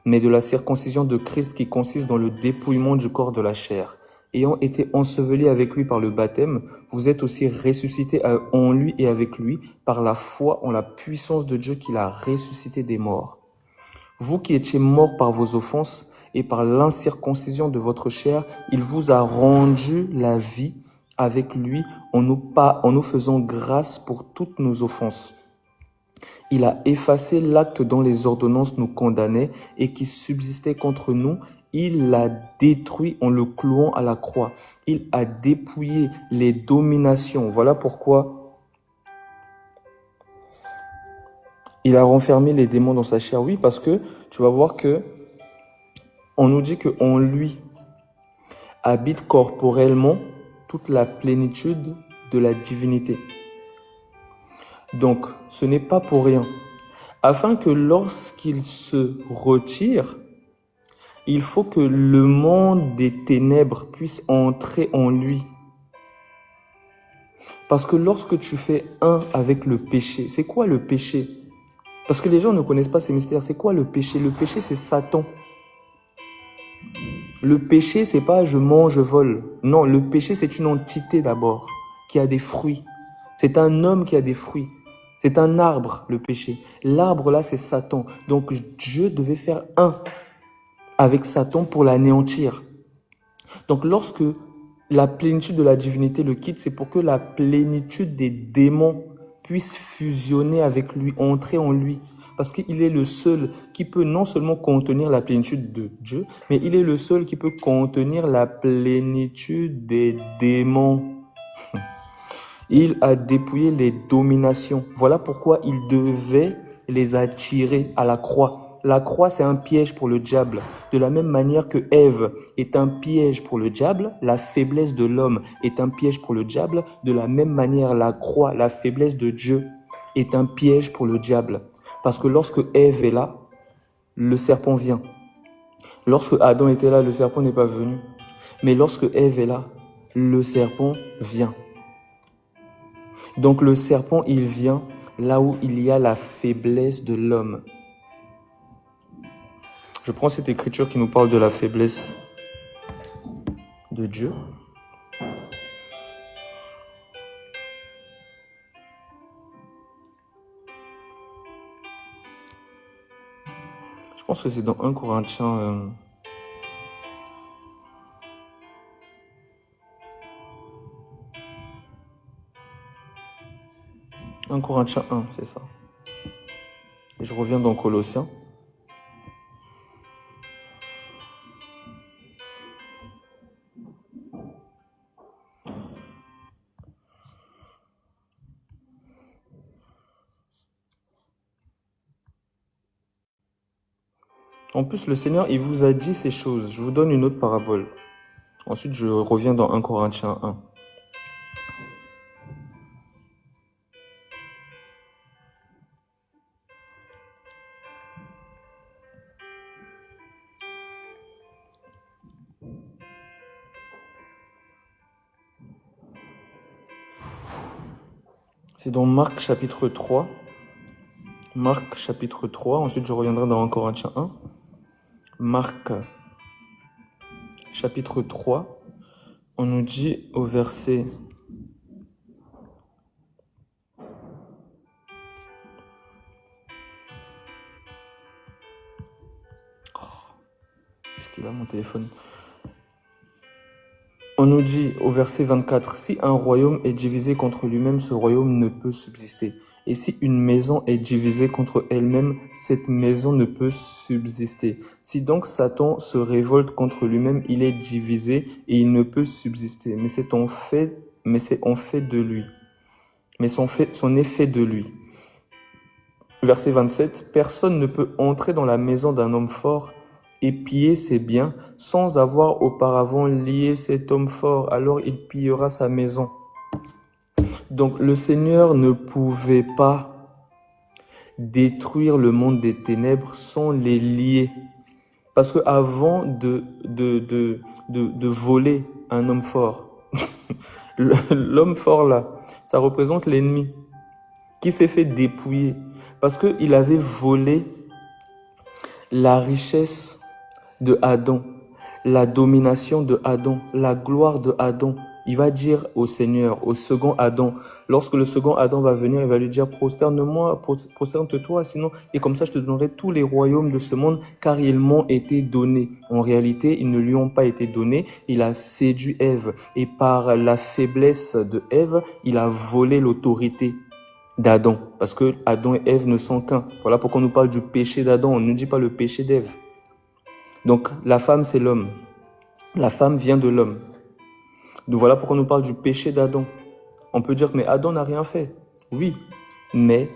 mais de la circoncision de Christ qui consiste dans le dépouillement du corps de la chair. Ayant été ensevelis avec lui par le baptême, vous êtes aussi ressuscités en lui et avec lui par la foi en la puissance de Dieu qui l'a ressuscité des morts. Vous qui étiez morts par vos offenses et par l'incirconcision de votre chair, il vous a rendu la vie avec lui en nous faisant grâce pour toutes nos offenses. Il a effacé l'acte dont les ordonnances nous condamnaient et qui subsistait contre nous. Il l'a détruit en le clouant à la croix. Il a dépouillé les dominations. Voilà pourquoi il a renfermé les démons dans sa chair. Oui, parce que tu vas voir que on nous dit qu'en lui habite corporellement toute la plénitude de la divinité. Donc, ce n'est pas pour rien. Afin que lorsqu'il se retire, il faut que le monde des ténèbres puisse entrer en lui. Parce que lorsque tu fais un avec le péché, c'est quoi le péché? Parce que les gens ne connaissent pas ces mystères. C'est quoi le péché? Le péché, c'est Satan. Le péché, c'est pas je mange, je vole. Non, le péché, c'est une entité d'abord, qui a des fruits. C'est un homme qui a des fruits. C'est un arbre, le péché. L'arbre, là, c'est Satan. Donc, Dieu devait faire un avec Satan pour l'anéantir. Donc, lorsque la plénitude de la divinité le quitte, c'est pour que la plénitude des démons puisse fusionner avec lui, entrer en lui. Parce qu'il est le seul qui peut non seulement contenir la plénitude de Dieu, mais il est le seul qui peut contenir la plénitude des démons. Il a dépouillé les dominations. Voilà pourquoi il devait les attirer à la croix. La croix, c'est un piège pour le diable. De la même manière que Ève est un piège pour le diable, la faiblesse de l'homme est un piège pour le diable. De la même manière, la croix, la faiblesse de Dieu est un piège pour le diable. Parce que lorsque Ève est là, le serpent vient. Lorsque Adam était là, le serpent n'est pas venu. Mais lorsque Ève est là, le serpent vient. Donc le serpent, il vient là où il y a la faiblesse de l'homme. Je prends cette écriture qui nous parle de la faiblesse de Dieu. Je pense que c'est dans 1 Corinthiens... 1 Corinthiens 1, c'est ça. Et je reviens dans Colossiens. En plus, le Seigneur, il vous a dit ces choses. Je vous donne une autre parabole. Ensuite, je reviens dans 1 Corinthiens 1. C'est dans Marc chapitre 3. Marc chapitre 3. Ensuite, je reviendrai dans 1 Corinthiens 1. Marc chapitre 3. On nous dit au verset... Est-ce qu'il a mon téléphone? On nous dit au verset 24, « Si un royaume est divisé contre lui-même, ce royaume ne peut subsister. Et si une maison est divisée contre elle-même, cette maison ne peut subsister. Si donc Satan se révolte contre lui-même, il est divisé et il ne peut subsister. Mais c'est en fait de lui. Mais son effet de lui. » Verset 27, « Personne ne peut entrer dans la maison d'un homme fort et piller ses biens sans avoir auparavant lié cet homme fort. Alors il pillera sa maison. » Donc le Seigneur ne pouvait pas détruire le monde des ténèbres sans les lier. Parce que avant de voler un homme fort, l'homme fort là, ça représente l'ennemi qui s'est fait dépouiller. Parce qu'il avait volé la richesse de Adam, la domination de Adam, la gloire de Adam. Il va dire au Seigneur, au second Adam, lorsque le second Adam va venir, il va lui dire, prosterne-moi, prosterne-toi, sinon, et comme ça je te donnerai tous les royaumes de ce monde, car ils m'ont été donnés. En réalité, ils ne lui ont pas été donnés, il a séduit Ève, et par la faiblesse de Ève, il a volé l'autorité d'Adam, parce que Adam et Ève ne sont qu'un. Voilà pourquoi on nous parle du péché d'Adam, on ne nous dit pas le péché d'Ève. Donc la femme c'est l'homme, la femme vient de l'homme. Donc voilà pourquoi on nous parle du péché d'Adam. On peut dire mais Adam n'a rien fait. Oui, mais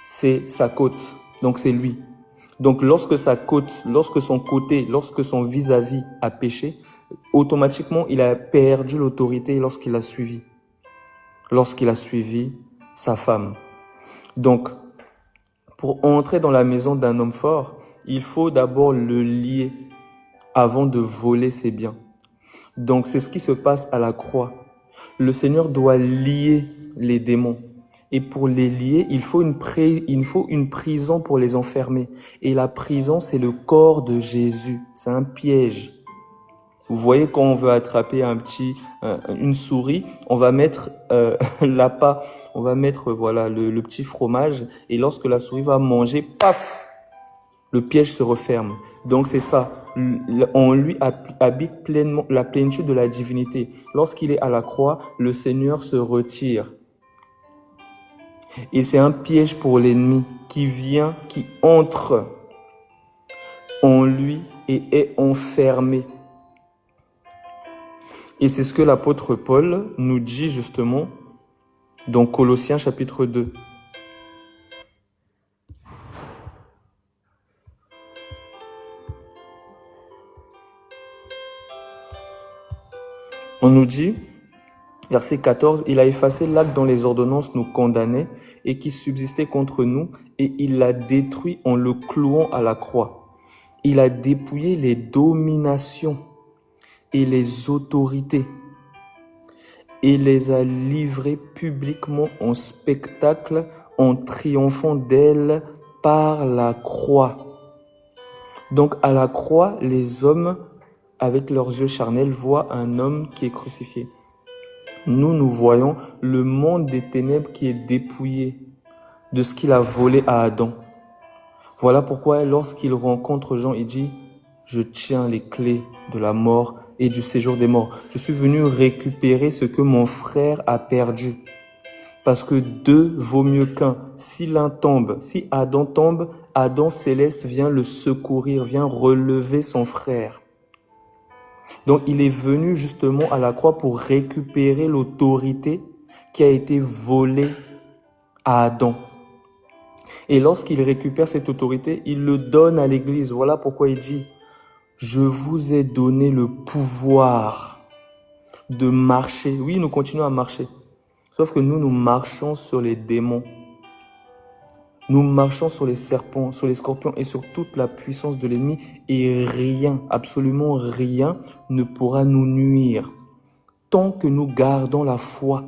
c'est sa côte, donc c'est lui. Donc lorsque sa côte, lorsque son côté, lorsque son vis-à-vis a péché, automatiquement il a perdu l'autorité lorsqu'il a suivi sa femme. Donc pour entrer dans la maison d'un homme fort, il faut d'abord le lier avant de voler ses biens. Donc c'est ce qui se passe à la croix. Le Seigneur doit lier les démons. Et pour les lier, il faut une prison pour les enfermer. Et la prison, c'est le corps de Jésus. C'est un piège. Vous voyez, quand on veut attraper une souris, on va mettre l'appât, on va mettre voilà le petit fromage. Et lorsque la souris va manger, paf, le piège se referme. Donc c'est ça. En lui habite pleinement la plénitude de la divinité. Lorsqu'il est à la croix, le Seigneur se retire. Et c'est un piège pour l'ennemi qui entre en lui et est enfermé. Et c'est ce que l'apôtre Paul nous dit justement dans Colossiens chapitre 2. On nous dit, verset 14, « Il a effacé l'acte dont les ordonnances nous condamnaient et qui subsistait contre nous, et il l'a détruit en le clouant à la croix. Il a dépouillé les dominations et les autorités et les a livrées publiquement en spectacle en triomphant d'elles par la croix. » Donc à la croix, les hommes, avec leurs yeux charnels, voient un homme qui est crucifié. Nous voyons le monde des ténèbres qui est dépouillé de ce qu'il a volé à Adam. Voilà pourquoi lorsqu'il rencontre Jean, il dit « Je tiens les clés de la mort et du séjour des morts. Je suis venu récupérer ce que mon frère a perdu. Parce que deux vaut mieux qu'un. Si l'un tombe, si Adam tombe, Adam céleste vient le secourir, vient relever son frère. » Donc il est venu justement à la croix pour récupérer l'autorité qui a été volée à Adam. Et lorsqu'il récupère cette autorité, il le donne à l'Église. Voilà pourquoi il dit « Je vous ai donné le pouvoir de marcher. » Oui, nous continuons à marcher. Sauf que nous marchons sur les démons. Nous marchons sur les serpents, sur les scorpions et sur toute la puissance de l'ennemi. Et rien, absolument rien, ne pourra nous nuire tant que nous gardons la foi.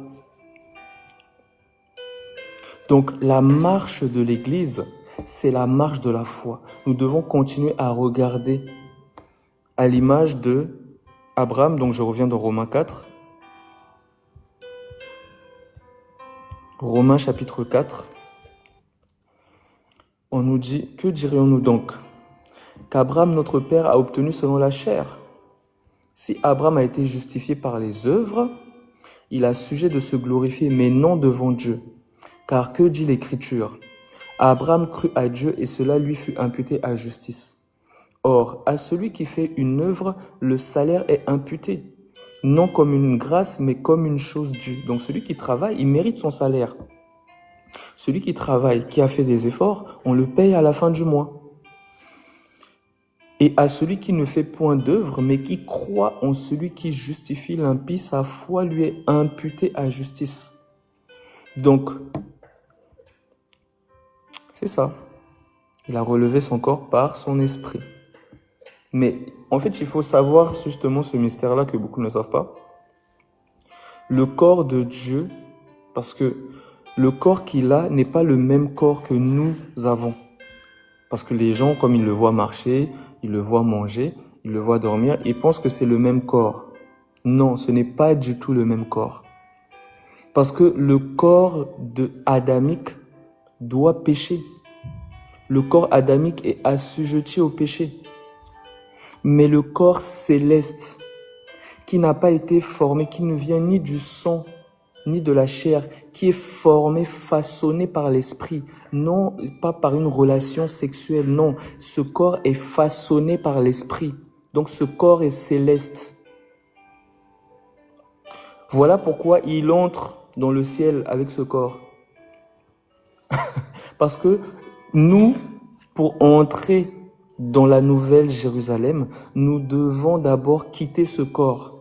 Donc la marche de l'Église, c'est la marche de la foi. Nous devons continuer à regarder à l'image de Abraham. Donc je reviens dans Romains 4. Romains chapitre 4. On nous dit, que dirions-nous donc? Qu'Abraham, notre père, a obtenu selon la chair. Si Abraham a été justifié par les œuvres, il a sujet de se glorifier, mais non devant Dieu. Car que dit l'Écriture? Abraham crut à Dieu et cela lui fut imputé à justice. Or, à celui qui fait une œuvre, le salaire est imputé, non comme une grâce, mais comme une chose due. Donc celui qui travaille, il mérite son salaire. Celui qui travaille, qui a fait des efforts, on le paye à la fin du mois. Et à celui qui ne fait point d'œuvre, mais qui croit en celui qui justifie l'impie, sa foi lui est imputée à justice. Donc, c'est ça. Il a relevé son corps par son esprit. Mais en fait, il faut savoir justement ce mystère-là que beaucoup ne savent pas. Le corps de Dieu, parce que le corps qu'il a n'est pas le même corps que nous avons. Parce que les gens, comme ils le voient marcher, ils le voient manger, ils le voient dormir, ils pensent que c'est le même corps. Non, ce n'est pas du tout le même corps. Parce que le corps adamique doit pécher. Le corps adamique est assujetti au péché. Mais le corps céleste, qui n'a pas été formé, qui ne vient ni du sang, ni de la chair, qui est formé, façonné par l'esprit, non pas par une relation sexuelle, non. Ce corps est façonné par l'esprit. Donc ce corps est céleste. Voilà pourquoi il entre dans le ciel avec ce corps. Parce que nous, pour entrer dans la nouvelle Jérusalem, nous devons d'abord quitter ce corps.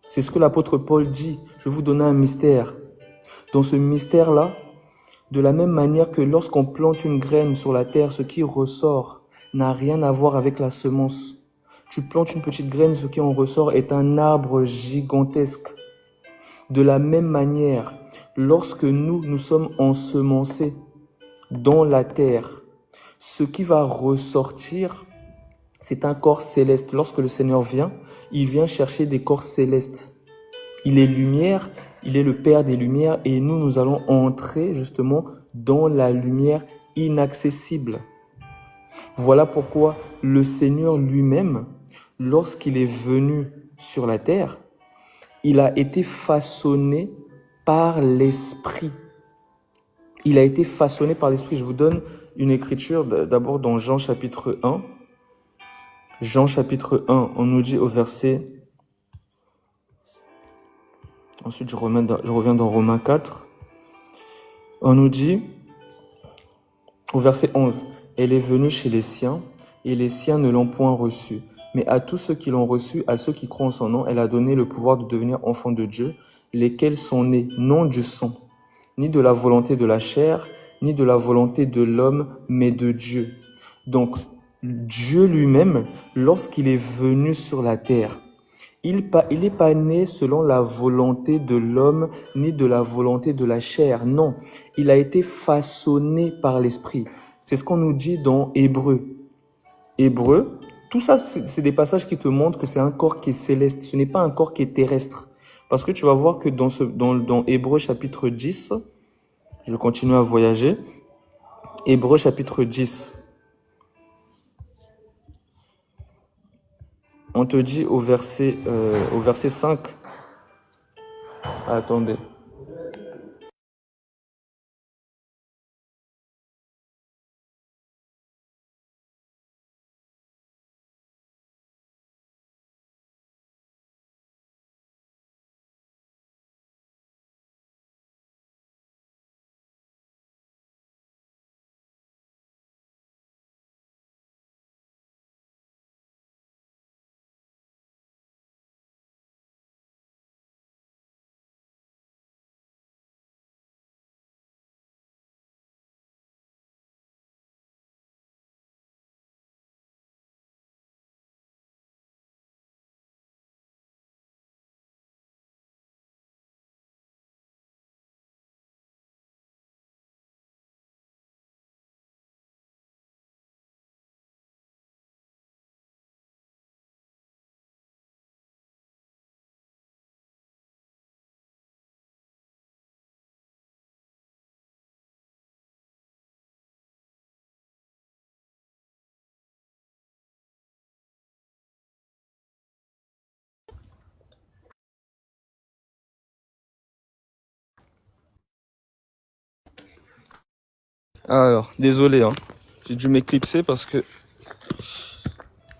C'est ce que l'apôtre Paul dit. Je vais vous donner un mystère. Dans ce mystère-là, de la même manière que lorsqu'on plante une graine sur la terre, ce qui ressort n'a rien à voir avec la semence. Tu plantes une petite graine, ce qui en ressort est un arbre gigantesque. De la même manière, lorsque nous sommes ensemencés dans la terre, ce qui va ressortir, c'est un corps céleste. Lorsque le Seigneur vient, il vient chercher des corps célestes. Il est lumière, il est le Père des lumières et nous allons entrer justement dans la lumière inaccessible. Voilà pourquoi le Seigneur lui-même, lorsqu'il est venu sur la terre, il a été façonné par l'Esprit. Il a été façonné par l'Esprit. Je vous donne une écriture d'abord dans Jean chapitre 1. Jean chapitre 1, on nous dit au verset... Ensuite, je reviens dans Romains 4. On nous dit au verset 11, « Elle est venue chez les siens, et les siens ne l'ont point reçue. Mais à tous ceux qui l'ont reçue, à ceux qui croient en son nom, elle a donné le pouvoir de devenir enfants de Dieu, lesquels sont nés non du sang, ni de la volonté de la chair, ni de la volonté de l'homme, mais de Dieu. » Donc, Dieu lui-même, lorsqu'il est venu sur la terre, il n'est pas né selon la volonté de l'homme, ni de la volonté de la chair. Non, il a été façonné par l'Esprit. C'est ce qu'on nous dit dans Hébreu. Hébreu, tout ça, c'est des passages qui te montrent que c'est un corps qui est céleste. Ce n'est pas un corps qui est terrestre. Parce que tu vas voir que dans Hébreu chapitre 10, je vais continuer à voyager. Hébreu chapitre 10. On te dit au verset 5. Attendez. Alors, désolé, hein. J'ai dû m'éclipser parce que...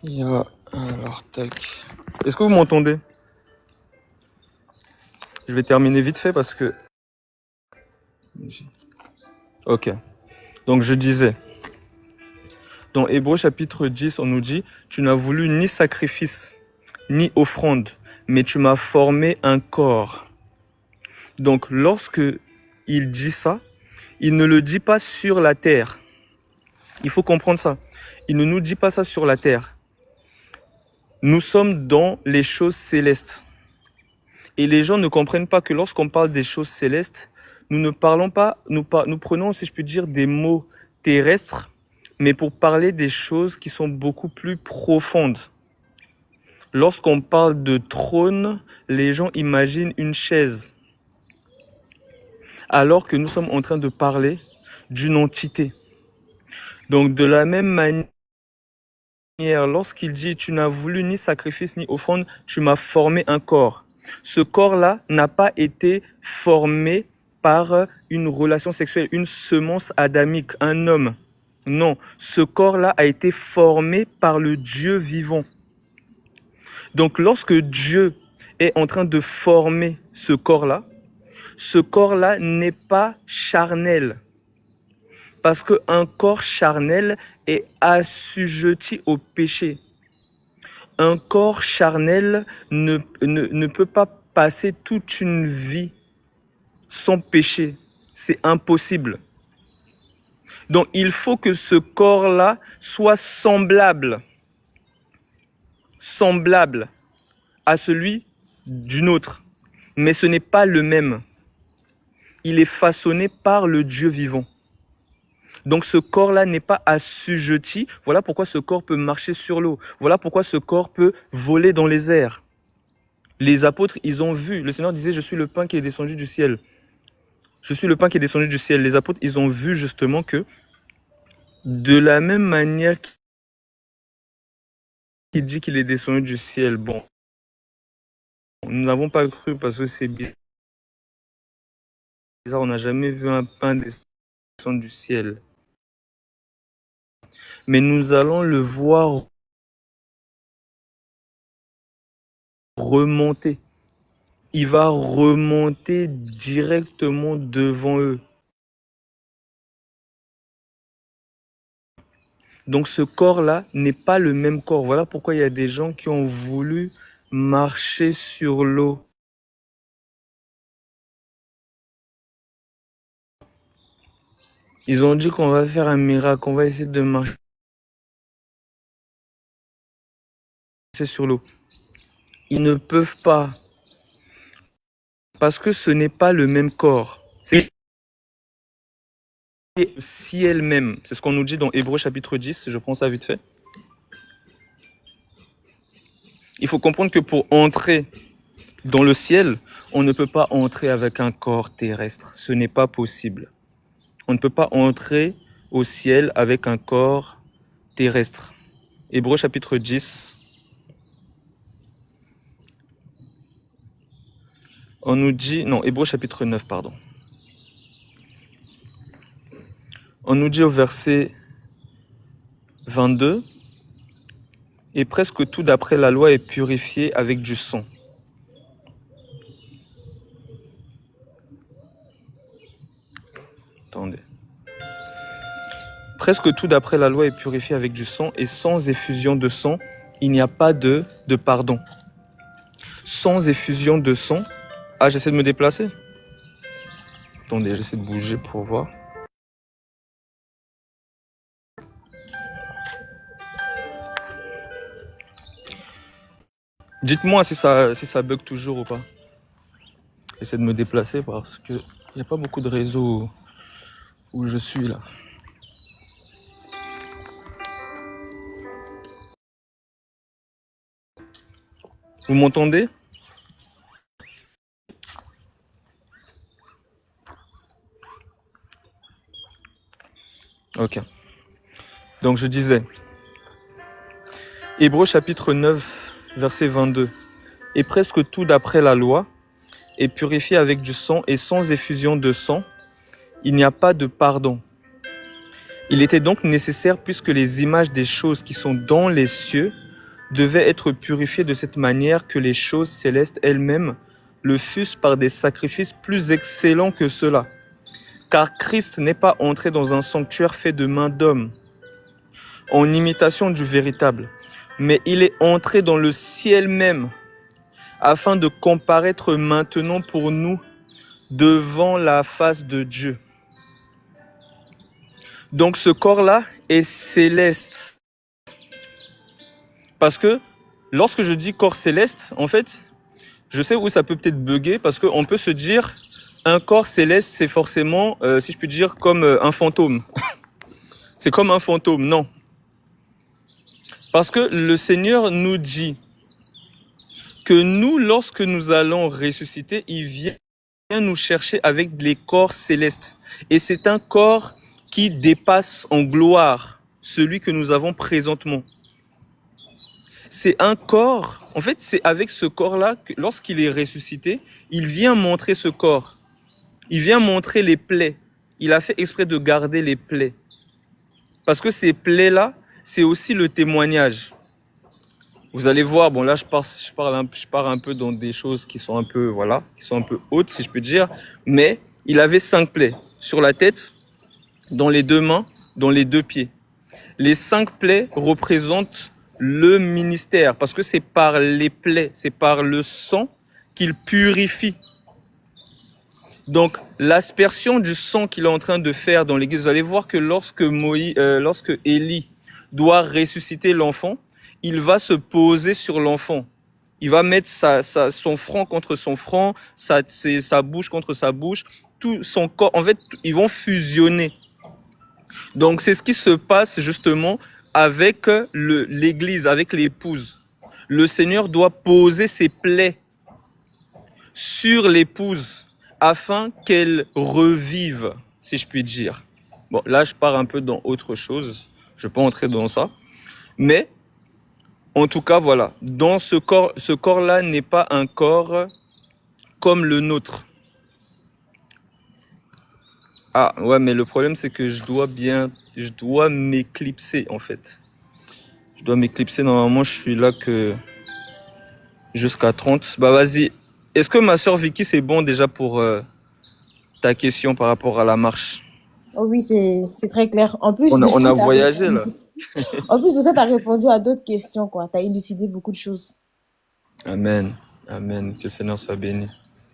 Il y a... Alors, tac. Est-ce que vous m'entendez? Je vais terminer vite fait parce que... Ok. Donc, je disais... Dans Hébreux chapitre 10, on nous dit « Tu n'as voulu ni sacrifice, ni offrande, mais tu m'as formé un corps. » Donc, lorsque il dit ça, il ne le dit pas sur la terre. Il faut comprendre ça. Il ne nous dit pas ça sur la terre. Nous sommes dans les choses célestes. Et les gens ne comprennent pas que lorsqu'on parle des choses célestes, nous ne parlons pas, nous prenons, si je puis dire, des mots terrestres, mais pour parler des choses qui sont beaucoup plus profondes. Lorsqu'on parle de trône, les gens imaginent une chaise. Alors que nous sommes en train de parler d'une entité. Donc de la même manière, lorsqu'il dit « Tu n'as voulu ni sacrifice ni offrande, tu m'as formé un corps ». Ce corps-là n'a pas été formé par une relation sexuelle, une semence adamique, un homme. Non, ce corps-là a été formé par le Dieu vivant. Donc lorsque Dieu est en train de former ce corps-là n'est pas charnel. Parce qu'un corps charnel est assujetti au péché. Un corps charnel ne peut pas passer toute une vie sans péché. C'est impossible. Donc il faut que ce corps-là soit semblable à celui d'une autre. Mais ce n'est pas le même. Il est façonné par le Dieu vivant. Donc ce corps-là n'est pas assujetti. Voilà pourquoi ce corps peut marcher sur l'eau. Voilà pourquoi ce corps peut voler dans les airs. Les apôtres, ils ont vu. Le Seigneur disait, je suis le pain qui est descendu du ciel. Je suis le pain qui est descendu du ciel. Les apôtres, ils ont vu justement que de la même manière qu'il dit qu'il est descendu du ciel, bon, nous n'avons pas cru parce que c'est bizarre. On n'a jamais vu un pain descendre du ciel. Mais nous allons le voir remonter. Il va remonter directement devant eux. Donc ce corps-là n'est pas le même corps. Voilà pourquoi il y a des gens qui ont voulu marcher sur l'eau. Ils ont dit qu'on va faire un miracle, on va essayer de marcher sur l'eau. Ils ne peuvent pas. Parce que ce n'est pas le même corps. C'est le ciel même. C'est ce qu'on nous dit dans Hébreux chapitre 10. Je prends ça vite fait. Il faut comprendre que pour entrer dans le ciel, on ne peut pas entrer avec un corps terrestre. Ce n'est pas possible. On ne peut pas entrer au ciel avec un corps terrestre. Hébreux chapitre 10. On nous dit... Non, Hébreux chapitre 9, pardon. On nous dit au verset 22, « Et presque tout d'après la loi est purifié avec du sang. » Attendez. « Presque tout d'après la loi est purifié avec du sang, et sans effusion de sang, il n'y a pas de pardon. » Sans effusion de sang... Ah, j'essaie de me déplacer. Attendez, j'essaie de bouger pour voir. Dites-moi si ça bug toujours ou pas. J'essaie de me déplacer parce que il n'y a pas beaucoup de réseaux où je suis là. Vous m'entendez? Ok. Donc je disais, Hébreux chapitre 9, verset 22. « Et presque tout d'après la loi est purifié avec du sang, et sans effusion de sang, il n'y a pas de pardon. » Il était donc nécessaire, puisque les images des choses qui sont dans les cieux devaient être purifiées de cette manière, que les choses célestes elles-mêmes le fussent par des sacrifices plus excellents que ceux-là. Car Christ n'est pas entré dans un sanctuaire fait de mains d'hommes, en imitation du véritable, mais il est entré dans le ciel même, afin de comparaître maintenant pour nous devant la face de Dieu. Donc ce corps-là est céleste. Parce que lorsque je dis corps céleste, en fait, je sais où ça peut peut-être bugger, parce qu'on peut se dire, un corps céleste, c'est forcément, si je puis dire, comme un fantôme. C'est comme un fantôme, non. Parce que le Seigneur nous dit que nous, lorsque nous allons ressusciter, il vient nous chercher avec les corps célestes. Et c'est un corps qui dépasse en gloire celui que nous avons présentement. C'est un corps, en fait, c'est avec ce corps-là que lorsqu'il est ressuscité, il vient montrer ce corps. Il vient montrer les plaies. Il a fait exprès de garder les plaies. Parce que ces plaies-là, c'est aussi le témoignage. Vous allez voir, bon là je pars un peu dans des choses qui sont un peu, voilà, qui sont un peu hautes si je peux dire, mais il avait 5 plaies sur la tête, dans les 2 mains, dans les 2 pieds. Les 5 plaies représentent le ministère, parce que c'est par les plaies, c'est par le sang qu'il purifie. Donc l'aspersion du sang qu'il est en train de faire dans l'église, vous allez voir que lorsque Élie doit ressusciter l'enfant, il va se poser sur l'enfant. Il va mettre son front contre son front, sa bouche contre sa bouche, tout son corps. En fait, ils vont fusionner. Donc, c'est ce qui se passe justement avec l'église, avec l'épouse. Le Seigneur doit poser ses plaies sur l'épouse afin qu'elle revive, si je puis dire. Bon, là, je pars un peu dans autre chose. Je ne vais pas entrer dans ça. Mais en tout cas, voilà, dans ce corps-là n'est pas un corps comme le nôtre. Ah, ouais, mais le problème, c'est que je dois m'éclipser, en fait. Je dois m'éclipser, normalement, je suis là que jusqu'à 30. Bah, vas-y. Est-ce que ma sœur Vicky, c'est bon déjà pour ta question par rapport à la marche? Oh oui, c'est très clair. En plus de On ça, a voyagé, là. en plus de ça, tu as répondu à d'autres questions, quoi. Tu as élucidé beaucoup de choses. Amen. Amen. Que le Seigneur soit béni.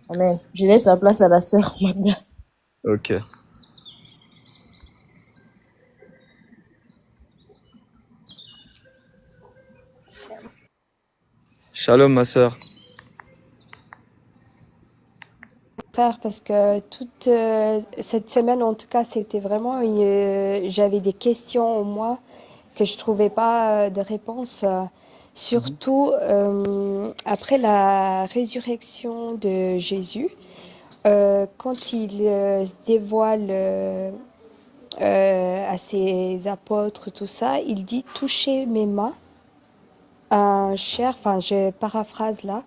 Amen. Je laisse la place à la sœur Magda. Ok. Shalom, ma sœur. Frère, parce que toute cette semaine, en tout cas, c'était vraiment, j'avais des questions en moi que je trouvais pas de réponse. Surtout après la résurrection de Jésus, quand il se dévoile à ses apôtres, tout ça, il dit touchez mes mains, un chair, enfin je paraphrase là,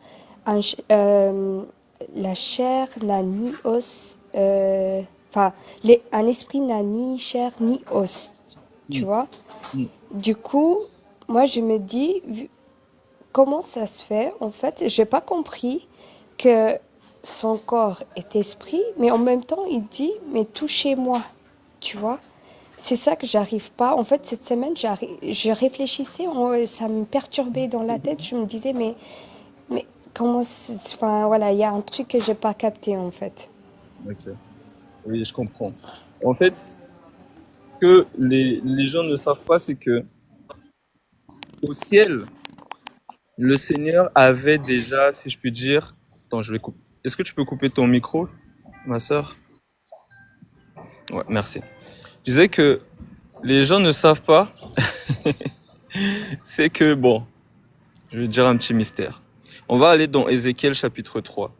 la chair n'a ni os, enfin un esprit n'a ni chair ni os, tu vois. Du coup, moi je me dis, comment ça se fait en fait, j'ai pas compris que son corps est esprit, mais en même temps il dit, mais touchez-moi, tu vois. C'est ça que j'arrive pas. En fait, cette semaine, je réfléchissais, ça me perturbait dans la tête. Je me disais, mais comment... Enfin, voilà, il y a un truc que j'ai pas capté, en fait. Ok. Oui, je comprends. En fait, ce que les gens ne savent pas, c'est que au ciel, le Seigneur avait déjà, si je puis dire... Attends, je vais couper. Est-ce que tu peux couper ton micro, ma sœur? Ouais, merci. Je disais que les gens ne savent pas, c'est que, bon, je vais dire un petit mystère. On va aller dans Ézéchiel chapitre 3.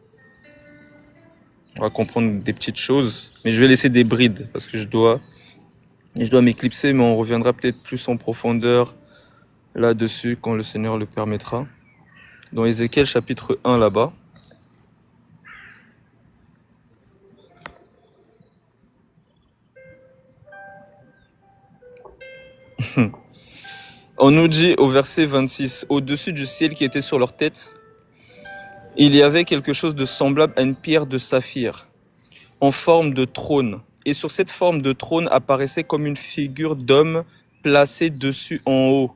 On va comprendre des petites choses, mais je vais laisser des brides parce que je dois m'éclipser, mais on reviendra peut-être plus en profondeur là-dessus quand le Seigneur le permettra. Dans Ézéchiel chapitre 1 là-bas. On nous dit au verset 26, au-dessus du ciel qui était sur leur tête, il y avait quelque chose de semblable à une pierre de saphir, en forme de trône. Et sur cette forme de trône apparaissait comme une figure d'homme placée dessus en haut.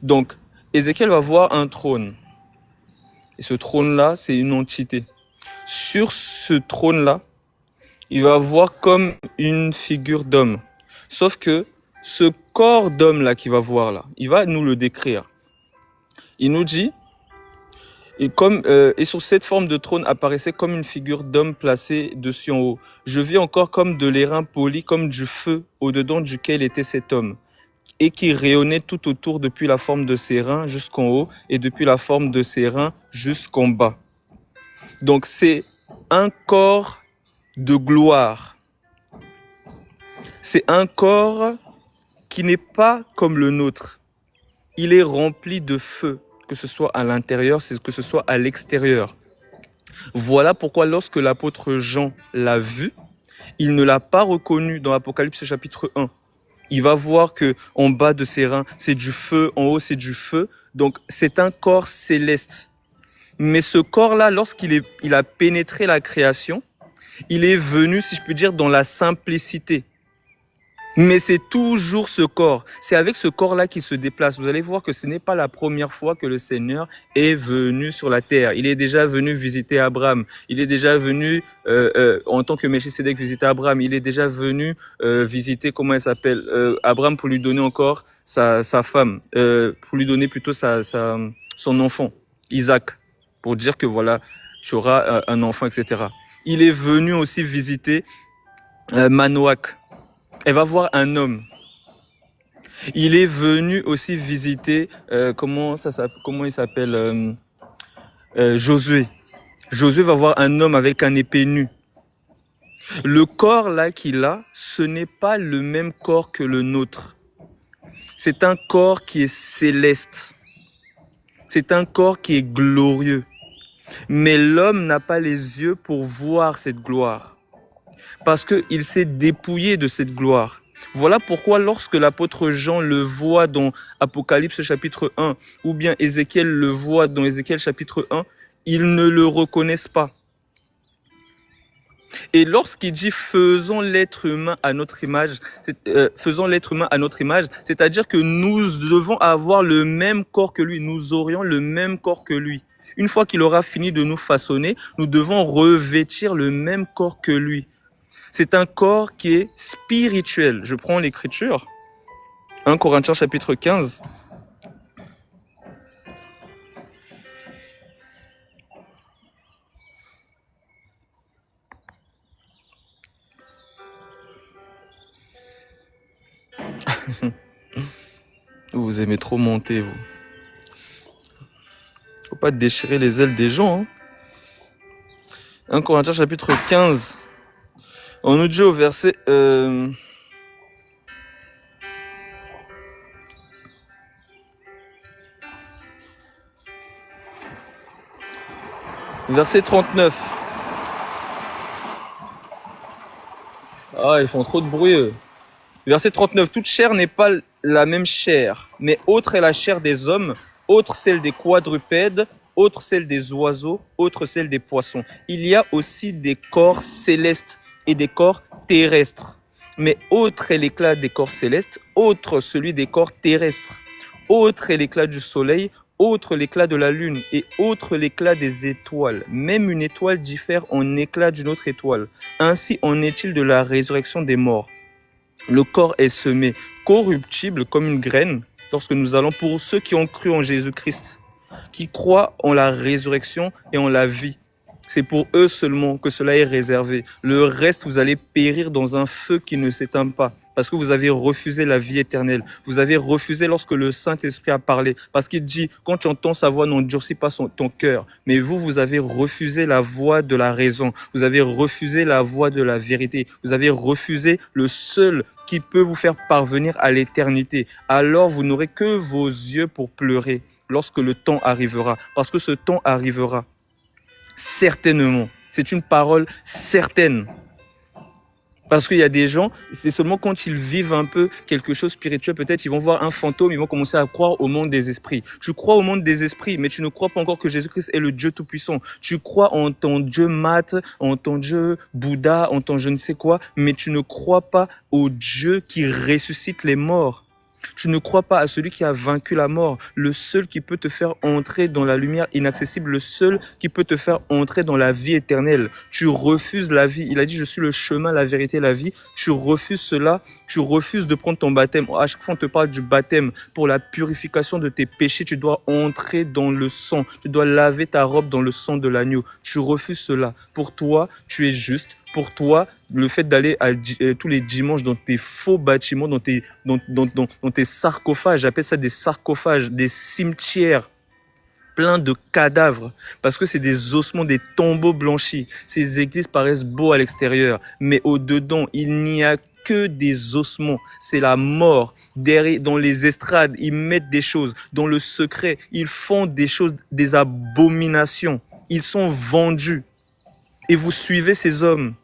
Donc, Ézéchiel va voir un trône. Et ce trône-là, c'est une entité. Sur ce trône-là, il va voir comme une figure d'homme. Sauf que ce corps d'homme-là qu'il va voir là, il va nous le décrire. Il nous dit, et sur cette forme de trône apparaissait comme une figure d'homme placée dessus en haut. Je vis encore comme de l'airain poli, comme du feu, au-dedans duquel était cet homme, et qui rayonnait tout autour depuis la forme de ses reins jusqu'en haut, et depuis la forme de ses reins jusqu'en bas. Donc c'est un corps de gloire. C'est un corps qui n'est pas comme le nôtre. Il est rempli de feu, que ce soit à l'intérieur, que ce soit à l'extérieur. Voilà pourquoi lorsque l'apôtre Jean l'a vu, il ne l'a pas reconnu dans Apocalypse chapitre 1. Il va voir que en bas de ses reins, c'est du feu, en haut, c'est du feu. Donc, c'est un corps céleste. Mais ce corps-là, lorsqu'il a pénétré la création, il est venu, si je peux dire, dans la simplicité. Mais c'est toujours ce corps. C'est avec ce corps-là qu'il se déplace. Vous allez voir que ce n'est pas la première fois que le Seigneur est venu sur la terre. Il est déjà venu visiter Abraham. Il est déjà venu, en tant que Melchisédek, visiter Abraham. Il est déjà venu visiter, comment elle s'appelle, Abraham pour lui donner encore sa femme, pour lui donner plutôt son enfant, Isaac, pour dire que voilà, tu auras un enfant, etc. Il est venu aussi visiter Manoach. Elle va voir un homme. Il est venu aussi visiter, comment il s'appelle, Josué. Josué va voir un homme avec un épée nue. Le corps là qu'il a, ce n'est pas le même corps que le nôtre. C'est un corps qui est céleste. C'est un corps qui est glorieux. Mais l'homme n'a pas les yeux pour voir cette gloire. Parce qu'il s'est dépouillé de cette gloire. Voilà pourquoi lorsque l'apôtre Jean le voit dans Apocalypse chapitre 1, ou bien Ézéchiel le voit dans Ézéchiel chapitre 1, ils ne le reconnaissent pas. Et lorsqu'il dit faisons l'être humain à notre image, c'est-à-dire que nous devons avoir le même corps que lui, nous aurions le même corps que lui. Une fois qu'il aura fini de nous façonner, nous devons revêtir le même corps que lui. C'est un corps qui est spirituel. Je prends l'écriture. 1 Corinthiens chapitre 15. Vous aimez trop monter, vous. Faut pas déchirer les ailes des gens. 1 Corinthiens chapitre 15. On nous dit au verset... verset 39. Ah, ils font trop de bruit, eux. Verset 39. Toute chair n'est pas la même chair, mais autre est la chair des hommes, autre celle des quadrupèdes, autre celle des oiseaux, autre celle des poissons. Il y a aussi des corps célestes et des corps terrestres. Mais autre est l'éclat des corps célestes, autre celui des corps terrestres. Autre est l'éclat du soleil, autre l'éclat de la lune et autre l'éclat des étoiles. Même une étoile diffère en éclat d'une autre étoile. Ainsi en est-il de la résurrection des morts. Le corps est semé corruptible comme une graine lorsque nous allons, pour ceux qui ont cru en Jésus-Christ, qui croient en la résurrection et en la vie. C'est pour eux seulement que cela est réservé. Le reste, vous allez périr dans un feu qui ne s'éteint pas. Parce que vous avez refusé la vie éternelle. Vous avez refusé lorsque le Saint-Esprit a parlé. Parce qu'il dit, quand tu entends sa voix, n'endurcis pas ton cœur. Mais vous avez refusé la voix de la raison. Vous avez refusé la voix de la vérité. Vous avez refusé le seul qui peut vous faire parvenir à l'éternité. Alors vous n'aurez que vos yeux pour pleurer lorsque le temps arrivera. Parce que ce temps arrivera. Certainement. C'est une parole certaine. Parce qu'il y a des gens, c'est seulement quand ils vivent un peu quelque chose spirituel, peut-être ils vont voir un fantôme, ils vont commencer à croire au monde des esprits. Tu crois au monde des esprits, mais tu ne crois pas encore que Jésus-Christ est le Dieu Tout-Puissant. Tu crois en ton Dieu Math, en ton Dieu Bouddha, en ton je ne sais quoi, mais tu ne crois pas au Dieu qui ressuscite les morts. Tu ne crois pas à celui qui a vaincu la mort, le seul qui peut te faire entrer dans la lumière inaccessible, le seul qui peut te faire entrer dans la vie éternelle. Tu refuses la vie. Il a dit, je suis le chemin, la vérité, la vie. Tu refuses cela. Tu refuses de prendre ton baptême. À chaque fois, on te parle du baptême. Pour la purification de tes péchés, tu dois entrer dans le sang. Tu dois laver ta robe dans le sang de l'agneau. Tu refuses cela. Pour toi, tu es juste. Pour toi, le fait d'aller tous les dimanches dans tes faux bâtiments, dans tes sarcophages, j'appelle ça des sarcophages, des cimetières pleins de cadavres, parce que c'est des ossements, des tombeaux blanchis. Ces églises paraissent beaux à l'extérieur, mais au-dedans, il n'y a que des ossements. C'est la mort. Derrière, dans les estrades, ils mettent des choses. Dans le secret, ils font des choses, des abominations. Ils sont vendus. Et vous suivez ces hommes.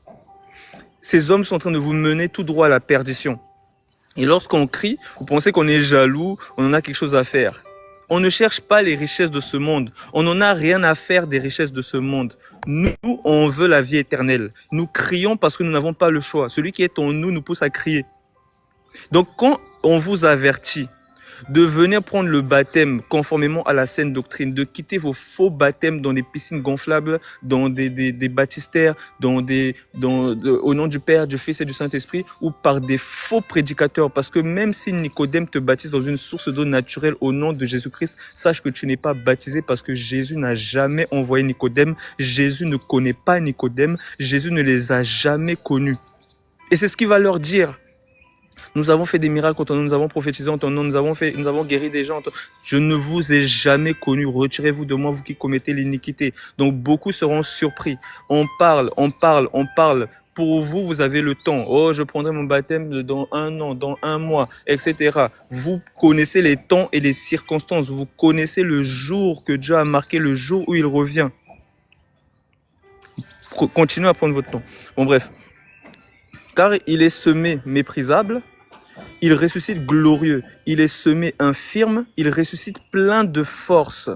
Ces hommes sont en train de vous mener tout droit à la perdition. Et lorsqu'on crie, vous pensez qu'on est jaloux, on en a quelque chose à faire. On ne cherche pas les richesses de ce monde. On n'en a rien à faire des richesses de ce monde. Nous, on veut la vie éternelle. Nous crions parce que nous n'avons pas le choix. Celui qui est en nous nous pousse à crier. Donc quand on vous avertit de venir prendre le baptême conformément à la saine doctrine, de quitter vos faux baptêmes dans des piscines gonflables, dans des baptistères, au nom du Père, du Fils et du Saint-Esprit, ou par des faux prédicateurs. Parce que même si Nicodème te baptise dans une source d'eau naturelle au nom de Jésus-Christ, sache que tu n'es pas baptisé parce que Jésus n'a jamais envoyé Nicodème. Jésus ne connaît pas Nicodème. Jésus ne les a jamais connus. Et c'est ce qu'il va leur dire. Nous avons fait des miracles en ton nom, nous avons prophétisé en ton nom, nous avons guéri des gens. Je ne vous ai jamais connu. Retirez-vous de moi, vous qui commettez l'iniquité. Donc beaucoup seront surpris. On parle. Pour vous, vous avez le temps. Oh, je prendrai mon baptême dans 1 an, dans 1 mois, etc. Vous connaissez les temps et les circonstances. Vous connaissez le jour que Dieu a marqué, le jour où il revient. Continuez à prendre votre temps. Bon, bref. Car il est semé méprisable, il ressuscite glorieux. Il est semé infirme, il ressuscite plein de force.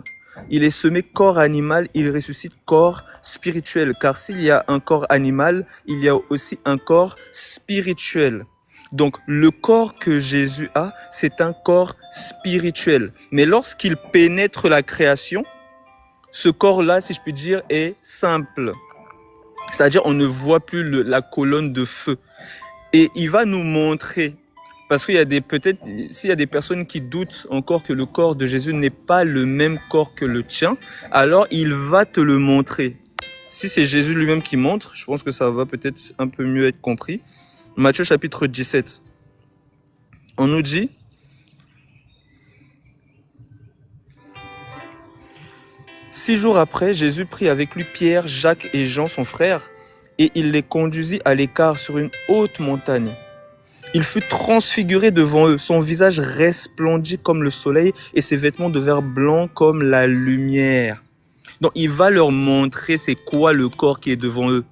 Il est semé corps animal, il ressuscite corps spirituel. Car s'il y a un corps animal, il y a aussi un corps spirituel. Donc le corps que Jésus a, c'est un corps spirituel. Mais lorsqu'il pénètre la création, ce corps-là, si je puis dire, est simple. C'est-à-dire, on ne voit plus la colonne de feu. Et il va nous montrer, parce qu'il y a peut-être, s'il y a des personnes qui doutent encore que le corps de Jésus n'est pas le même corps que le tien, alors il va te le montrer. Si c'est Jésus lui-même qui montre, je pense que ça va peut-être un peu mieux être compris. Matthieu chapitre 17. On nous dit, « 6 jours après, Jésus prit avec lui Pierre, Jacques et Jean, son frère, et il les conduisit à l'écart sur une haute montagne. Il fut transfiguré devant eux, son visage resplendit comme le soleil et ses vêtements devinrent blancs comme la lumière. » Donc il va leur montrer c'est quoi le corps qui est devant eux.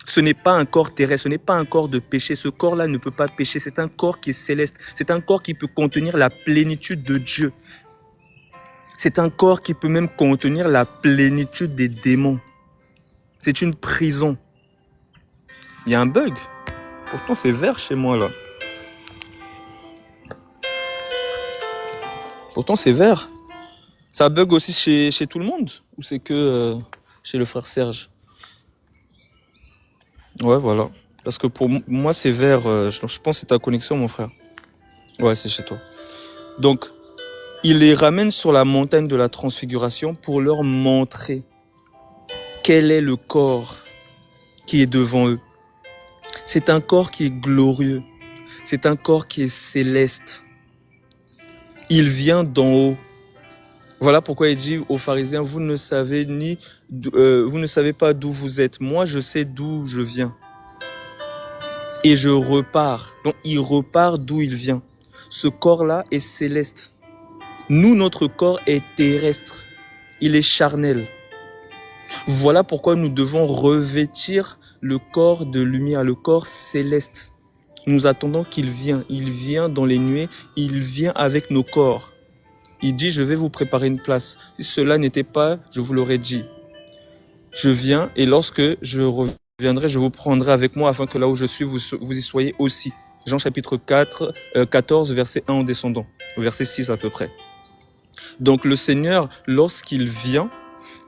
Ce n'est pas un corps terrestre, ce n'est pas un corps de péché. Ce corps-là ne peut pas pécher. C'est un corps qui est céleste. C'est un corps qui peut contenir la plénitude de Dieu. C'est un corps qui peut même contenir la plénitude des démons. C'est une prison. Il y a un bug. Pourtant, c'est vert chez moi, là. Pourtant, c'est vert. Ça bug aussi chez tout le monde? Ou c'est que chez le frère Serge? Ouais, voilà. Parce que pour moi, c'est vert. Je pense que c'est ta connexion, mon frère. Ouais, c'est chez toi. Donc, il les ramène sur la montagne de la transfiguration pour leur montrer quel est le corps qui est devant eux. C'est un corps qui est glorieux. C'est un corps qui est céleste. Il vient d'en haut. Voilà pourquoi il dit aux pharisiens, vous ne savez pas d'où vous êtes. Moi, je sais d'où je viens. Et je repars. Donc, il repart d'où il vient. Ce corps-là est céleste. Nous, notre corps est terrestre. Il est charnel. Voilà pourquoi nous devons revêtir le corps de lumière, le corps céleste. Nous attendons qu'il vienne. Il vient dans les nuées, il vient avec nos corps. Il dit, je vais vous préparer une place. Si cela n'était pas, je vous l'aurais dit. Je viens et lorsque je reviendrai, je vous prendrai avec moi afin que là où je suis, vous y soyez aussi. Jean chapitre 14, verset 1 en descendant, au verset 6 à peu près. Donc le Seigneur, lorsqu'il vient,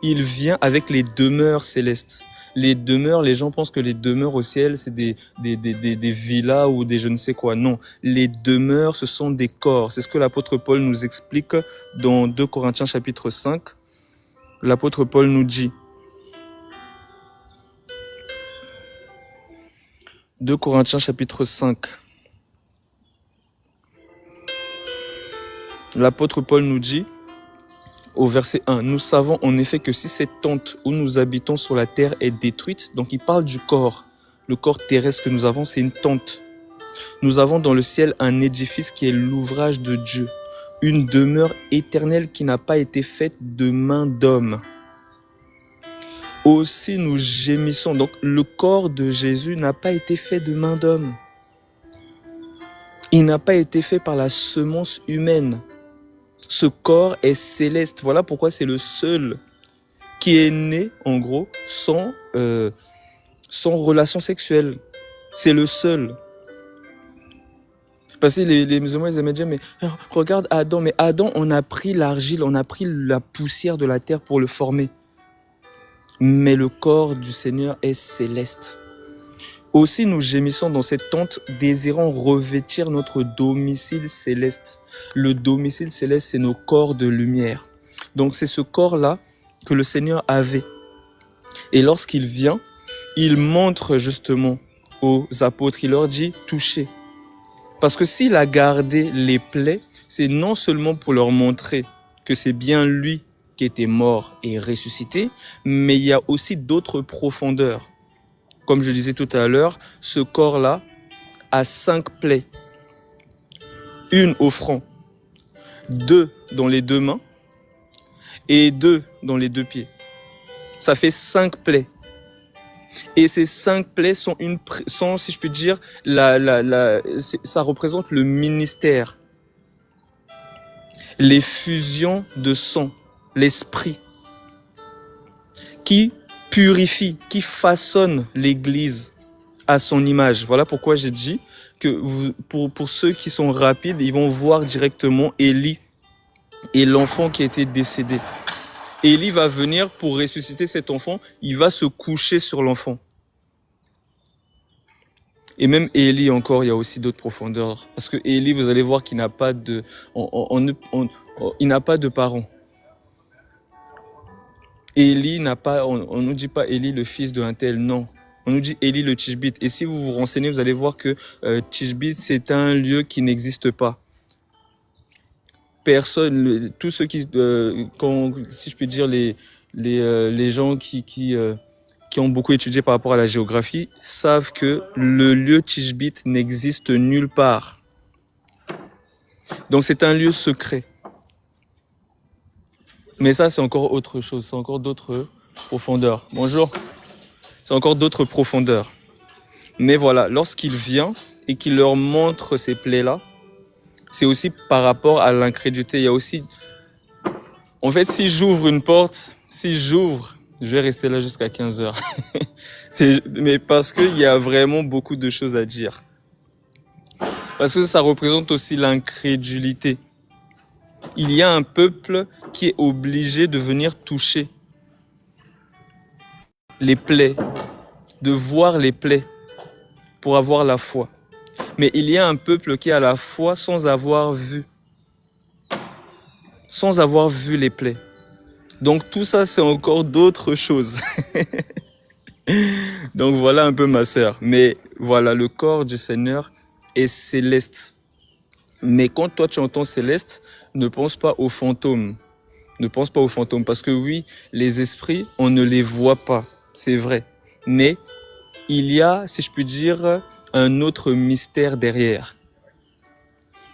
il vient avec les demeures célestes. Les demeures, les gens pensent que les demeures au ciel, c'est des villas ou des je ne sais quoi. Non, les demeures, ce sont des corps. C'est ce que l'apôtre Paul nous explique dans 2 Corinthiens chapitre 5. L'apôtre Paul nous dit, 2 Corinthiens chapitre 5. L'apôtre Paul nous dit, au verset 1, « Nous savons en effet que si cette tente où nous habitons sur la terre est détruite, » donc il parle du corps, le corps terrestre que nous avons, c'est une tente. « Nous avons dans le ciel un édifice qui est l'ouvrage de Dieu, une demeure éternelle qui n'a pas été faite de main d'homme. » Aussi nous gémissons. Donc le corps de Jésus n'a pas été fait de main d'homme. Il n'a pas été fait par la semence humaine. Ce corps est céleste. Voilà pourquoi c'est le seul qui est né, en gros, sans relation sexuelle. C'est le seul. Parce que les musulmans, ils aimaient dire, mais regarde Adam. Mais Adam, on a pris l'argile, on a pris la poussière de la terre pour le former. Mais le corps du Seigneur est céleste. Aussi, nous gémissons dans cette tente, désirant revêtir notre domicile céleste. Le domicile céleste, c'est nos corps de lumière. Donc, c'est ce corps-là que le Seigneur avait. Et lorsqu'il vient, il montre justement aux apôtres, il leur dit, touchez. Parce que s'il a gardé les plaies, c'est non seulement pour leur montrer que c'est bien lui qui était mort et ressuscité, mais il y a aussi d'autres profondeurs. Comme je disais tout à l'heure, ce corps-là a 5 plaies. Une au front, 2 dans les 2 mains et 2 dans les 2 pieds. Ça fait 5 plaies. Et ces 5 plaies sont, si je puis dire, ça représente le ministère, les fusions de sang, l'esprit, qui purifie, qui façonne l'Église à son image. Voilà pourquoi j'ai dit que pour ceux qui sont rapides, ils vont voir directement Élie et l'enfant qui a été décédé. Élie va venir pour ressusciter cet enfant, il va se coucher sur l'enfant. Et même Élie encore, il y a aussi d'autres profondeurs. Parce que Élie, vous allez voir qu'il n'a pas de, il n'a pas de parents. Élie n'a pas, on ne nous dit pas Élie le fils d'un tel, non. On nous dit Élie le Tishbite. Et si vous vous renseignez, vous allez voir que Tishbite, c'est un lieu qui n'existe pas. Personne, tous ceux qui, si je peux dire, les gens qui ont beaucoup étudié par rapport à la géographie, savent que le lieu Tishbite n'existe nulle part. Donc c'est un lieu secret. Mais ça, c'est encore autre chose, c'est encore d'autres profondeurs. Bonjour. C'est encore d'autres profondeurs. Mais voilà, lorsqu'il vient et qu'il leur montre ces plaies-là, c'est aussi par rapport à l'incrédulité. Il y a aussi... En fait, si j'ouvre une porte, je vais rester là jusqu'à 15 heures. Mais parce qu'il y a vraiment beaucoup de choses à dire. Parce que ça représente aussi l'incrédulité. Il y a un peuple qui est obligé de venir toucher les plaies, de voir les plaies pour avoir la foi. Mais il y a un peuple qui a la foi sans avoir vu les plaies. Donc tout ça, c'est encore d'autres choses. Donc voilà un peu ma sœur. Mais voilà, le corps du Seigneur est céleste. Mais quand toi tu entends céleste, ne pense pas aux fantômes. Ne pense pas aux fantômes. Parce que oui, les esprits, on ne les voit pas. C'est vrai. Mais il y a, si je puis dire, un autre mystère derrière.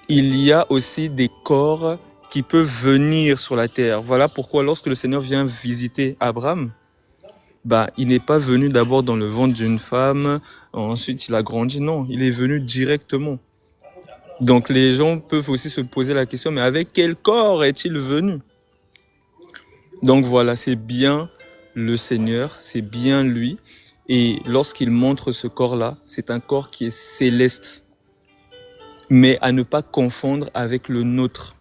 Il y a aussi des corps qui peuvent venir sur la terre. Voilà pourquoi lorsque le Seigneur vient visiter Abraham, il n'est pas venu d'abord dans le ventre d'une femme, ensuite il a grandi. Non, il est venu directement. Donc les gens peuvent aussi se poser la question, mais avec quel corps est-il venu? Donc voilà, c'est bien le Seigneur, c'est bien lui. Et lorsqu'il montre ce corps-là, c'est un corps qui est céleste, mais à ne pas confondre avec le nôtre.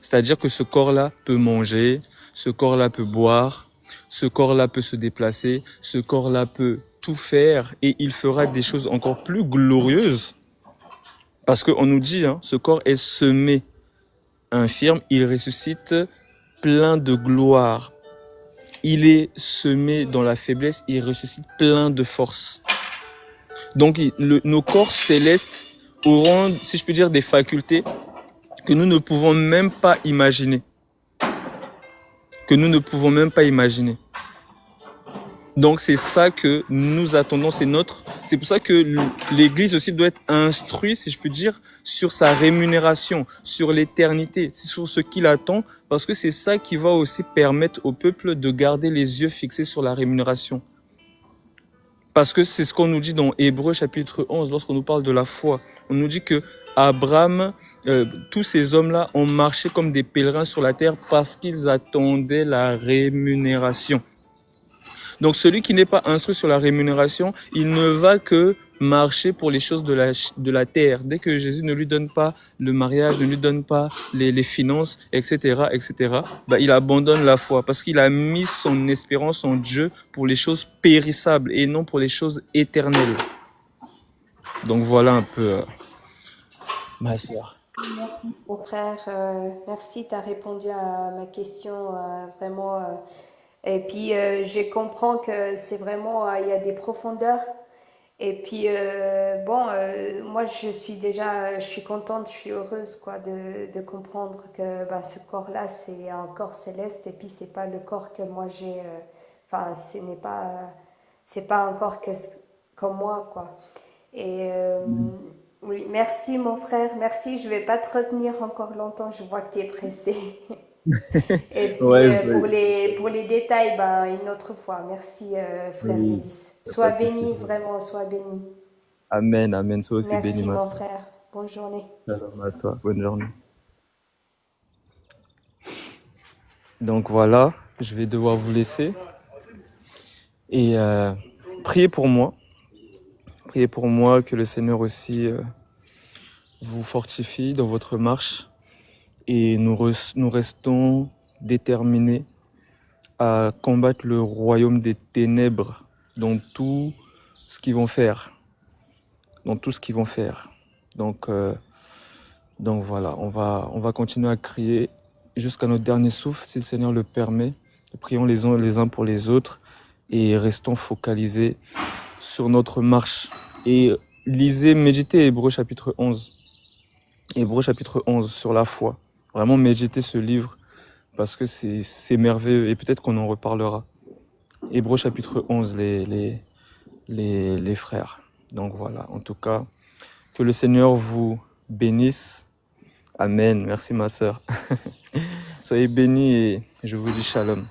C'est-à-dire que ce corps-là peut manger, ce corps-là peut boire, ce corps-là peut se déplacer, ce corps-là peut tout faire et il fera des choses encore plus glorieuses. Parce qu'on nous dit, ce corps est semé infirme, il ressuscite plein de gloire. Il est semé dans la faiblesse, il ressuscite plein de force. Donc nos corps célestes auront, si je peux dire, des facultés que nous ne pouvons même pas imaginer. Donc c'est ça que nous attendons, c'est pour ça que l'Église aussi doit être instruite, si je peux dire, sur sa rémunération, sur l'éternité, sur ce qu'il attend, parce que c'est ça qui va aussi permettre au peuple de garder les yeux fixés sur la rémunération. Parce que c'est ce qu'on nous dit dans Hébreux chapitre 11, lorsqu'on nous parle de la foi. On nous dit que Abraham, tous ces hommes-là ont marché comme des pèlerins sur la terre parce qu'ils attendaient la rémunération. Donc celui qui n'est pas instruit sur la rémunération, il ne va que marcher pour les choses de la terre. Dès que Jésus ne lui donne pas le mariage, ne lui donne pas les finances, etc., il abandonne la foi parce qu'il a mis son espérance en Dieu pour les choses périssables et non pour les choses éternelles. Donc voilà un peu ma sœur. Mon frère, merci, tu as répondu à ma question vraiment. Et puis, je comprends que c'est vraiment, il y a des profondeurs. Et puis, moi, je suis contente, je suis heureuse, quoi, de comprendre que ce corps-là, c'est un corps céleste. Et puis, c'est pas le corps que moi j'ai. Enfin, c'est pas un corps comme moi, quoi. Et oui, merci, mon frère, merci. Je vais pas te retenir encore longtemps. Je vois que tu es pressé. Et puis Ouais, pour les détails, une autre fois. Merci frère oui, Delis. y a pas Sois de souci. béni, vraiment, sois béni. Amen, amen. Sois aussi béni, Merci ma mon sœur. frère. Bonne journée. Shalom à toi. Bonne journée. Donc voilà, je vais devoir vous laisser et priez pour moi. Priez pour moi que le Seigneur aussi vous fortifie dans votre marche et nous restons déterminés à combattre le royaume des ténèbres dans tout ce qu'ils vont faire. Donc voilà, on va continuer à crier jusqu'à notre dernier souffle, si le Seigneur le permet. Prions les uns pour les autres et restons focalisés sur notre marche. Et méditez Hébreux chapitre 11. Hébreux chapitre 11 sur la foi. Vraiment méditez ce livre parce que c'est merveilleux et peut-être qu'on en reparlera. Hébreux chapitre 11, les frères. Donc voilà, en tout cas, que le Seigneur vous bénisse. Amen. Merci ma sœur. Soyez bénis et je vous dis shalom.